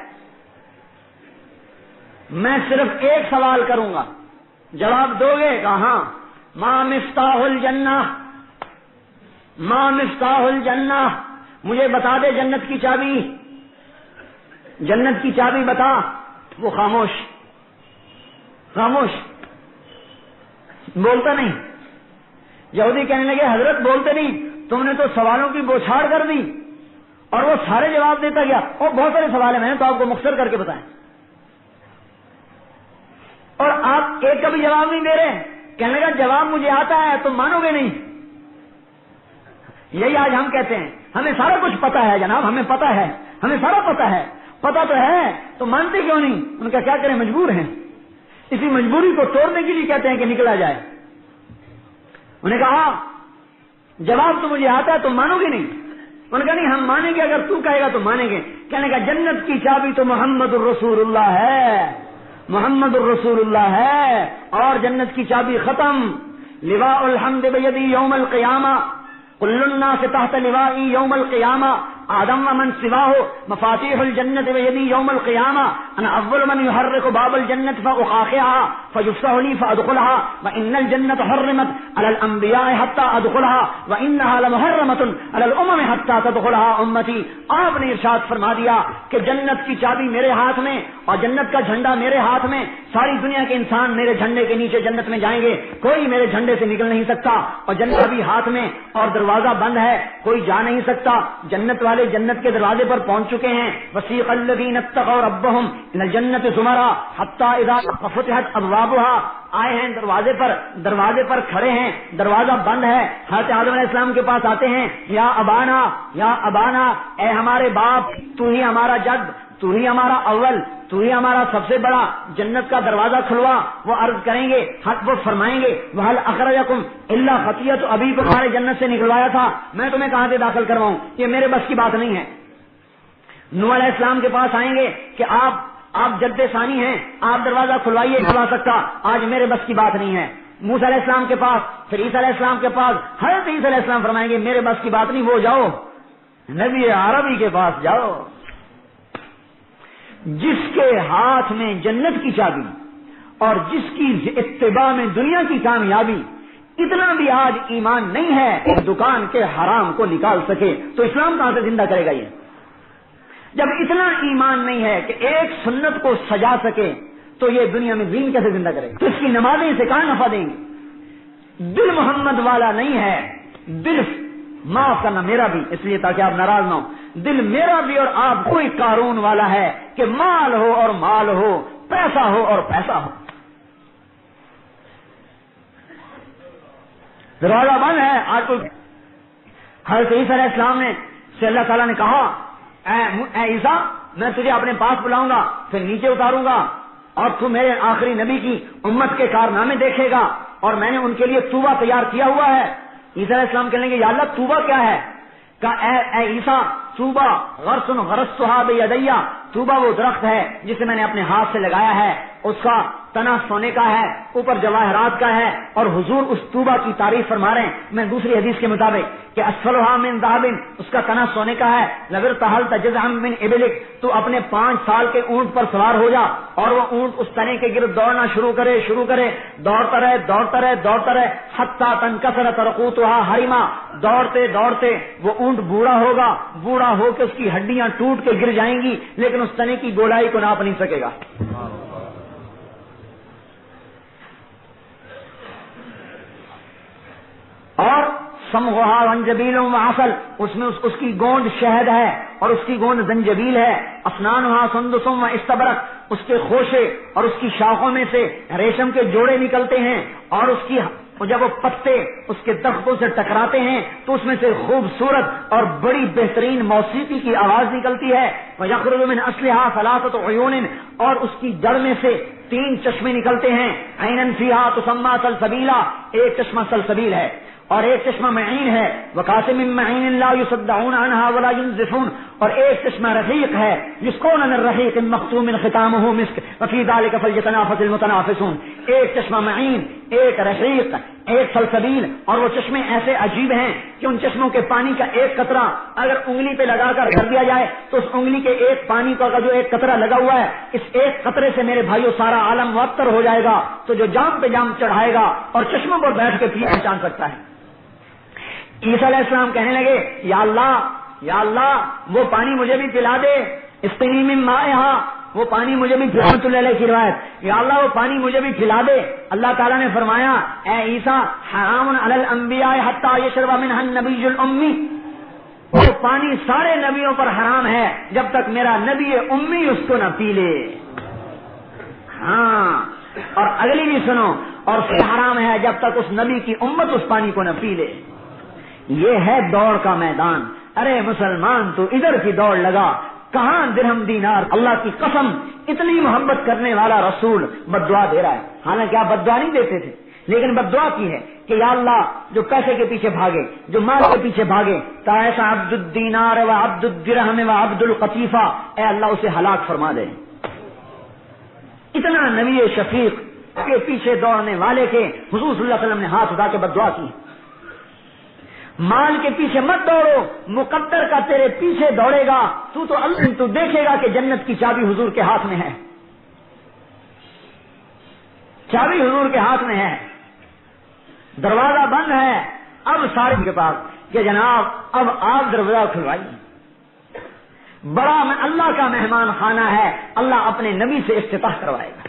میں صرف ایک سوال کروں گا, جواب دو گے؟ کہا ہاں. ما مفتاح الجنہ, ما مفتاح الجنہ, مجھے بتا دے جنت کی چابی, جنت کی چابی بتا. وہ خاموش بولتا نہیں. یہودی کہنے لگے حضرت بولتے نہیں, تم نے تو سوالوں کی بوچھاڑ کر دی. اور وہ سارے جواب دیتا گیا, اور بہت سارے سوال ہیں, میں نے تو آپ کو مختصر کر کے بتائیں, اور آپ ایک کا بھی جواب نہیں دے رہے. کہنے لگا جواب مجھے آتا ہے, تم مانو گے نہیں. یہی آج ہم کہتے ہیں ہمیں سارا کچھ پتا ہے جناب, ہمیں پتا ہے, ہمیں سارا پتا ہے, پتا تو ہے تو مانتے کیوں نہیں؟ ان کا کیا کریں, مجبور ہیں. اسی مجبوری کو توڑنے کے لیے کہتے ہیں کہ نکلا جائے. انہوں نے کہا جواب تو مجھے آتا ہے, تم مانو گے نہیں؟ انہوں نے کہا نہیں ہم مانیں گے, اگر تو کہے گا تو مانیں گے. کہنے کا جنت کی چابی تو محمد الرسول اللہ ہے, محمد الرسول اللہ ہے, اور جنت کی چابی ختم. لواء الحمد بیدی یوم القیامہ, کل الناس تحت لوائی یوم القیامہ, آدم ومن سواہ مفاتیح الجنت بیدی یوم القیامہ, انا اول من يحرك باب الجنت فاخاخها فيفتح لي فادخلها, وان الجنت حرمت على الانبیاء حتى ادخلها وانها لمحرمة على الامم حتى تدخلها امتی. آپ نے ارشاد فرما دیا کہ جنت کی چابی میرے ہاتھ میں اور جنت کا جھنڈا میرے ہاتھ میں, ساری دنیا کے انسان میرے جھنڈے کے نیچے جنت میں جائیں گے, کوئی میرے جھنڈے سے نکل نہیں سکتا. اور جنت بھی ہاتھ میں اور دروازہ بند ہے, کوئی جا نہیں سکتا. جنت والے جنت کے دروازے پر پہنچ چکے ہیں. وسیق الذین اتقوا ربهم الى الجنۃ زمرا حتی اذا فتحت ابوابها, آئے ہیں دروازے پر کھڑے ہیں, دروازہ بند ہے. حضرت آدم علیہ السلام کے پاس آتے ہیں, یا ابانا, اے ہمارے باپ, تو ہی ہمارا جد, تو ہی ہمارا اول, تو ہی ہمارا سب سے بڑا, جنت کا دروازہ کھلوا. وہ عرض کریں گے, حق وہ فرمائیں گے, وَهَلْ أَخْرَجَكُمْ إِلَّا خَطِيَّةُ ابھی کو ہمارے جنت سے نکلوایا تھا, میں تمہیں کہاں سے داخل کرواؤں, یہ میرے بس کی بات نہیں ہے. نوح علیہ السلام کے پاس آئیں گے کہ آپ جد ثانی ہیں, آپ دروازہ کھلوائیے, کھلوا سکتا, آج میرے بس کی بات نہیں ہے. موسیٰ علیہ السلام کے پاس, پھر عیسیٰ علیہ السلام کے پاس, حضرت عیسیٰ علیہ السلام فرمائیں گے میرے بس کی بات نہیں, وہ جاؤ نبی عربی کے پاس جاؤ, جس کے ہاتھ میں جنت کی چابی اور جس کی اتباع میں دنیا کی کامیابی. اتنا بھی آج ایمان نہیں ہے کہ دکان کے حرام کو نکال سکے, تو اسلام کہاں سے زندہ کرے گا یہ؟ جب اتنا ایمان نہیں ہے کہ ایک سنت کو سجا سکے, تو یہ دنیا میں دین کیسے زندہ کرے گا؟ تو اس کی نمازیں اسے کہاں نفع دیں گے؟ دل محمد والا نہیں ہے. دل معاف کرنا میرا بھی, اس لیے تاکہ آپ ناراض نہ ہو, دل میرا بھی اور آپ کوئی قارون والا ہے کہ مال ہو اور مال ہو, پیسہ ہو اور پیسہ ہو. دروازہ بند ہے آج کوئی. حضرت عیسیٰ علیہ السلام نے سے اللہ تعالیٰ نے کہا, اے عیسیٰ میں تجھے اپنے پاس بلاؤں گا, پھر نیچے اتاروں گا, اور تو میرے آخری نبی کی امت کے کارنامے دیکھے گا. اور میں نے ان کے لیے توبہ تیار کیا ہوا ہے. عیسیٰ علیہ السلام کہنے لگے یا اللہ توبہ کیا ہے؟ کہا اے عیسیٰ توبہ غرس غرستھا بیدیا، توبہ وہ درخت ہے جسے میں نے اپنے ہاتھ سے لگایا ہے، اس کا تنا سونے کا ہے، اوپر جواہرات کا ہے، اور حضور اس توبہ کی تعریف فرما رہے ہیں. میں دوسری حدیث کے مطابق کہ اسفلھا من ذهب، اس کا تنا سونے کا ہے. لَوِرْتَحَلْتَ جَزْعًا مِنْ إِبْلِكَ، تو اپنے 5 سال کے اونٹ پر سوار ہو جا اور وہ اونٹ اس تنے کے گرد دوڑنا شروع کرے، دوڑتا رہے حتیٰ تنکسر ترقوتها حریما، دوڑتے وہ اونٹ بوڑھا ہو کے اس کی ہڈیاں ٹوٹ کے گر جائیں گی، لیکن اس تنے کی گولائی کو ناپ نہیں سکے گا. اور سمغھا وانجبیل وعسل، اس میں اس کی گوند شہد ہے اور اس کی گوند زنجبیل ہے. اسنانھا سندس واستبرق، اس کے خوشے اور اس کی شاخوں میں سے ریشم کے جوڑے نکلتے ہیں، اور اس کی جب وہ پتے اس کے درختوں سے ٹکراتے ہیں تو اس میں سے خوبصورت اور بڑی بہترین موسیقی کی آواز نکلتی ہے. وَيَخْرُجُ مِنْ أَصْلِهَا 3 عُيُونٍ، اور اس کی جڑ میں سے 3 چشمے نکلتے ہیں. عَيْنًا فِيهَا تُسَمَّى سَلْسَبِيلًا، ایک چشمہ سلسبیل ہے اور ایک چشمہ معین ہے. وَقَاسِمٍ مِّن مَّعِينٍ لَا يُصَدَّعُونَ عَنْهَا وَلَا يُنزِفُونَ، اور ایک چشمہ رحیق ہے يُسْقَوْنَ مِن رَّحِيقٍ مَّخْتُومٍ خِتَامُهُ مِسْكٌ وَفِي ذَلِكَ فَلْيَتَنَافَسِ الْمُتَنَافِسُونَ. ایک چشمہ معین، ایک رحیق، ایک سلسبیل. اور وہ چشمے ایسے عجیب ہیں کہ ان چشموں کے پانی کا ایک قطرہ اگر انگلی پہ لگا کر رکھ دیا جائے تو اس انگلی کے ایک پانی کا جو ایک قطرہ لگا ہوا ہے، اس ایک قطرے سے میرے بھائیوں سارا عالم معطر ہو جائے گا. تو جو جام پہ جام چڑھائے گا اور چشموں پر بیٹھ کے پی پہچان سکتا ہے. عیسیٰ علیہ السلام کہنے لگے یا اللہ وہ پانی مجھے بھی پلا دے. اسقنی من مائھا، وہ پانی مجھے بھی رحمۃ اللہ علیہ کی روایت، یا اللہ وہ پانی مجھے بھی پلا دے. اللہ تعالیٰ نے فرمایا اے عیسیٰ حرام علی الانبیاء حتی یشرب منہ النبی الامی، وہ پانی سارے نبیوں پر حرام ہے جب تک میرا نبی امی اس کو نہ پی لے. ہاں، اور اگلی بھی سنو، اور پھر حرام ہے جب تک اس نبی کی امت اس پانی کو نہ پی لے. یہ ہے دوڑ کا میدان. ارے مسلمان تو ادھر کی دوڑ لگا، کہاں درہم دینار. اللہ کی قسم اتنی محبت کرنے والا رسول بد دعا دے رہا ہے. حالانکہ آپ بد دعا نہیں دیتے تھے، لیکن بد دعا کی ہے کہ یا اللہ جو پیسے کے پیچھے بھاگے، جو مال کے پیچھے بھاگے، ایسا عبد الدینار و عبد الدرہم و عبد القطیفہ، اے اللہ اسے ہلاک فرما دے. اتنا نبی شفیق کے پیچھے دوڑنے والے کے حضور صلی اللہ علیہ وسلم نے ہاتھ اٹھا کے بد دعا کی. مال کے پیچھے مت دوڑو، مقدر کا تیرے پیچھے دوڑے گا. تو دیکھے گا کہ جنت کی چابی حضور کے ہاتھ میں ہے، چابی حضور کے ہاتھ میں ہے. دروازہ بند ہے، اب سارے کے پاس کہ جناب اب آپ دروازہ کھلوائیے. بڑا اللہ کا مہمان خانہ ہے، اللہ اپنے نبی سے افتتاح کروائے گا.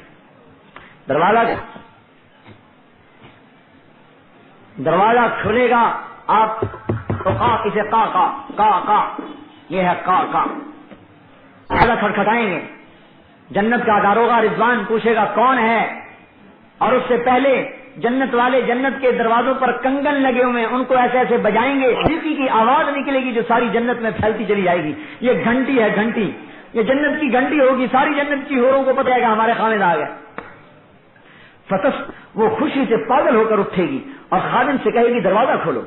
دروازہ کھلے گا، آپ تو اسے کا یہ ہے کا کھٹکھٹائیں گے. جنت کا داروغہ رضوان پوچھے گا کون ہے، اور اس سے پہلے جنت والے جنت کے دروازوں پر کنگن لگے ہوئے ان کو ایسے ایسے بجائیں گے، موسیقی کی آواز نکلے گی جو ساری جنت میں پھیلتی چلی جائے گی. یہ گھنٹی ہے، گھنٹی، یہ جنت کی گھنٹی ہوگی. ساری جنت کی حوروں کو پتہ ہے کہ ہمارے خامد آ گئے. فتح وہ خوشی سے پاگل ہو کر اٹھے گی اور خادم سے کہے گی دروازہ کھولو،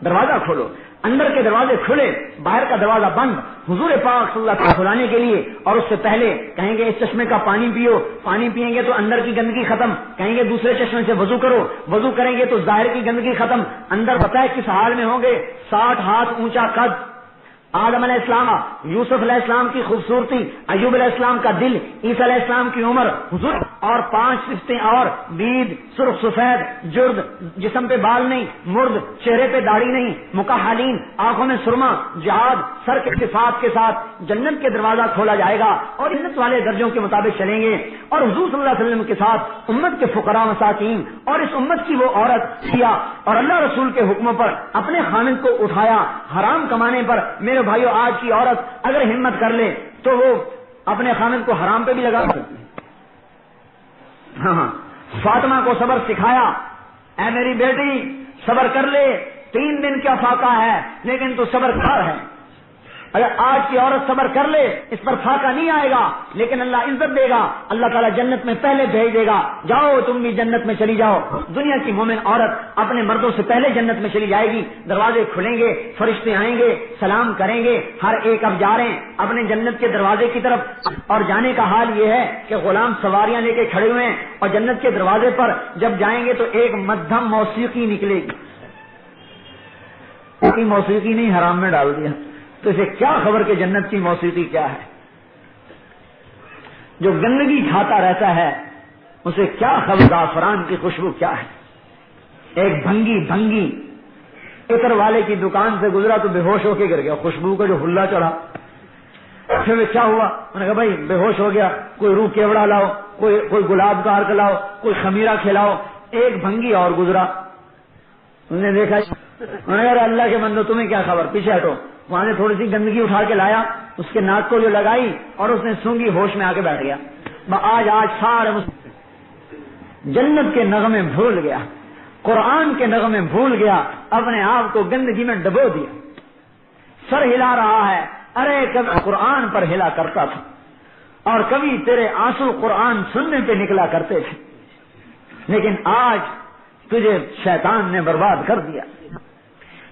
دروازہ کھولو. اندر کے دروازے کھلے، باہر کا دروازہ بند. حضور پاک صلی اللہ علیہ وسلم کھلانے کے لیے، اور اس سے پہلے کہیں گے اس چشمے کا پانی پیو، پانی پیئیں گے تو اندر کی گندگی ختم. کہیں گے دوسرے چشمے سے وضو کرو، وضو کریں گے تو ظاہر کی گندگی ختم. اندر پتہ ہے کس حال میں ہوں گے؟ 60 ہاتھ اونچا قد، آدم علیہ السلام، یوسف علیہ السلام کی خوبصورتی، ایوب علیہ السلام کا دل، عیسیٰ علیہ السلام کی عمر، حضور اور 5 صفتیں اور بید، سرخ سفید، جرد، جسم پہ بال نہیں، مرد، چہرے پہ داڑھی نہیں، مکحلین، آنکھوں میں سرما، جہاد، سر کے صفات کے ساتھ جنت کے دروازہ کھولا جائے گا اور جنت والے درجوں کے مطابق چلیں گے. اور حضور صلی اللہ علیہ وسلم کے ساتھ امت کے فقراء مساکین اور اس امت کی وہ عورت کیا اور اللہ رسول کے حکموں پر اپنے خامد کو اٹھایا حرام کمانے پر. میرے بھائیو آج کی عورت اگر ہمت کر لے تو وہ اپنے خامد کو حرام پہ بھی لگا سکتی. ہاں، فاطمہ کو صبر سکھایا، اے میری بیٹی صبر کر لے، 3 دن کا فاقہ ہے لیکن تو صبر کر ہے. اگر آج کی عورت صبر کر لے اس پر فاقہ نہیں آئے گا، لیکن اللہ عزت دے گا، اللہ تعالیٰ جنت میں پہلے بھیج دے گا، جاؤ تم بھی جنت میں چلی جاؤ۔ دنیا کی مومن عورت اپنے مردوں سے پہلے جنت میں چلی جائے گی، دروازے کھلیں گے، فرشتے آئیں گے، سلام کریں گے، ہر ایک اب جا رہے ہیں اپنے جنت کے دروازے کی طرف، اور جانے کا حال یہ ہے کہ غلام سواریاں لے کے کھڑے ہوئے ہیں، اور جنت کے دروازے پر جب جائیں گے تو ایک مدھم موسیقی نکلے گی۔ موسیقی نہیں حرام میں ڈال دیا تو اسے کیا خبر کہ جنت کی موسیقی کیا ہے؟ جو گندگی کھاتا رہتا ہے اسے کیا خبر زعفران کی خوشبو کیا ہے؟ ایک بھنگی عطر والے کی دکان سے گزرا تو بے ہوش ہو کے گر گیا، خوشبو کا جو ہلا چڑھا۔ پھر کیا ہوا؟ انہوں نے کہا بھائی بے ہوش ہو گیا، کوئی روح کیوڑا لاؤ، کوئی گلاب کا عرق لاؤ، کوئی خمیرہ کھلاؤ۔ ایک بھنگی اور گزرا، انہوں نے دیکھا، انہوں نے کہا اللہ کے بندو تمہیں کیا خبر، پیچھے ہٹو۔ وہاں سے تھوڑی سی گندگی اٹھا کے لایا، اس کے ناک کو جو لگائی اور اس نے سونگی، ہوش میں آ کے بیٹھ گیا۔ آج سارے جنت کے نغمے بھول گیا، قرآن کے نغمے بھول گیا، اپنے آپ کو گندگی میں ڈبو دیا، سر ہلا رہا ہے۔ ارے کبھی قرآن پر ہلا کرتا تھا اور کبھی تیرے آنسو قرآن سننے پہ نکلا کرتے تھے، لیکن آج تجھے شیطان نے برباد کر دیا۔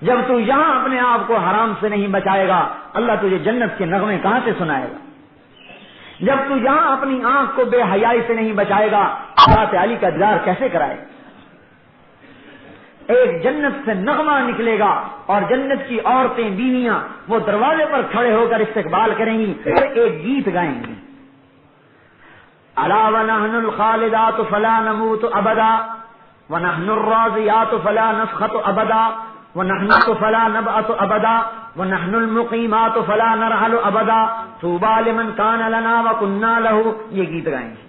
جب تو یہاں اپنے آپ کو حرام سے نہیں بچائے گا، اللہ تجھے جنت کے نغمے کہاں سے سنائے گا؟ جب تو یہاں اپنی آنکھ کو بے حیائی سے نہیں بچائے گا، ذات علی کا دیدار کیسے کرائے گا؟ ایک جنت سے نغمہ نکلے گا اور جنت کی عورتیں بیویاں وہ دروازے پر کھڑے ہو کر استقبال کریں گی اور ایک گیت گائیں گی، الا ونحن الخالدات فلا نموت ابدا ونحن الراضیات فلا نسخط ابدا ونحن فلا نبعث ابدا ونحن المقیمات فلا نرحل ابدا طوبى لمن كان لنا وكنا له۔ یہ گیت گائیں گے۔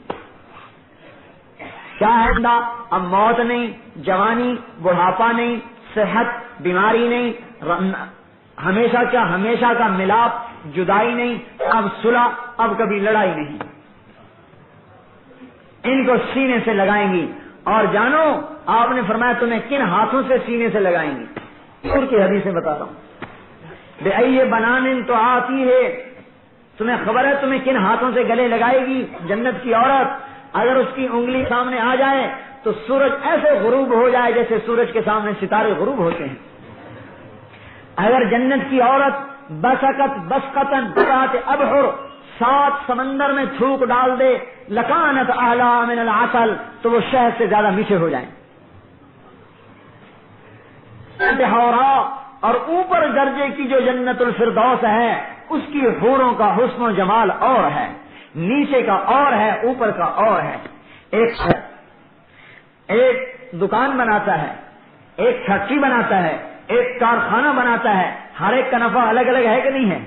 کیا ہے؟ اب موت نہیں، جوانی، بڑھاپا نہیں، صحت، بیماری نہیں، ہمیشہ کا ملاپ، جدائی نہیں، اب صلح، اب کبھی لڑائی نہیں۔ ان کو سینے سے لگائیں گی، اور جانو آپ نے فرمایا تمہیں کن ہاتھوں سے سینے سے لگائیں گی؟ اور کی حدیثیں بتا رہا ہوں۔ بے ای بنان تو آتی ہے، تمہیں خبر ہے تمہیں کن ہاتھوں سے گلے لگائے گی جنت کی عورت؟ اگر اس کی انگلی سامنے آ جائے تو سورج ایسے غروب ہو جائے جیسے سورج کے سامنے ستارے غروب ہوتے ہیں۔ اگر جنت کی عورت بسکت بسقتن بسات ابحر 7 سمندر میں تھوک ڈال دے، لکانت اعلی من العسل، تو وہ شہد سے زیادہ میٹھے ہو جائیں۔ اور اوپر درجے کی جو جنت الفردوس ہے اس کی حوروں کا حسن و جمال اور ہے، نیچے کا اور ہے، اوپر کا اور ہے۔ ایک دکان بناتا ہے، ایک فیکٹری بناتا ہے، ایک کارخانہ بناتا ہے، ہر ایک کا نفع الگ الگ ہے کہ نہیں ہے؟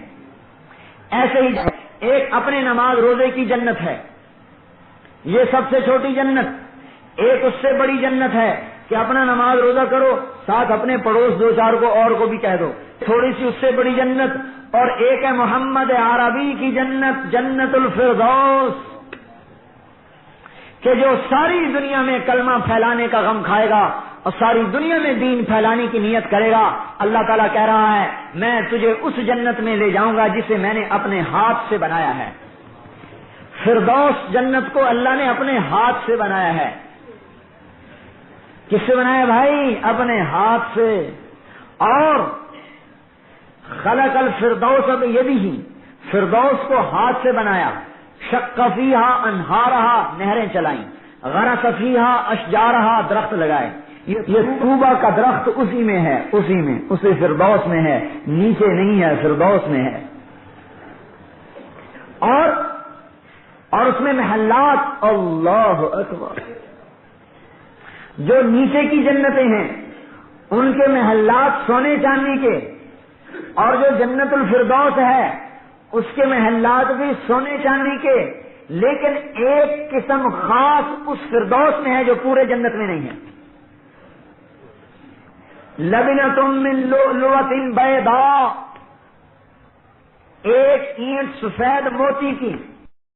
ایسے ہی ایک اپنے نماز روزے کی جنت ہے، یہ سب سے چھوٹی جنت۔ ایک اس سے بڑی جنت ہے کہ اپنا نماز روزہ کرو، ساتھ اپنے پڑوس 2-4 کو اور کو بھی کہہ دو، تھوڑی سی اس سے بڑی جنت۔ اور ایک ہے محمد عربی کی جنت، جنت الفردوس، کہ جو ساری دنیا میں کلمہ پھیلانے کا غم کھائے گا اور ساری دنیا میں دین پھیلانے کی نیت کرے گا۔ اللہ تعالیٰ کہہ رہا ہے میں تجھے اس جنت میں لے جاؤں گا جسے میں نے اپنے ہاتھ سے بنایا ہے۔ فردوس جنت کو اللہ نے اپنے ہاتھ سے بنایا ہے۔ کس سے بنایا بھائی؟ اپنے ہاتھ سے۔ اور خلق الفردوس بیدہ، فردوس کو ہاتھ سے بنایا۔ شق فیہا انہارہا، نہریں چلائیں، غرس فیہا اشجارہا، درخت لگائے۔ یہ طوبہ کا درخت اسی میں ہے، اسی فردوس میں ہے، نیچے نہیں ہے، فردوس میں ہے۔ اور اس میں محلات، اللہ اکبر، جو نیچے کی جنتیں ہیں ان کے محلات سونے چاندی کے، اور جو جنت الفردوس ہے اس کے محلات بھی سونے چاندی کے، لیکن ایک قسم خاص اس فردوس میں ہے جو پورے جنت میں نہیں ہے۔ لبنۃ من لؤلؤۃ بیضاء، ایک اینٹ سفید موتی کی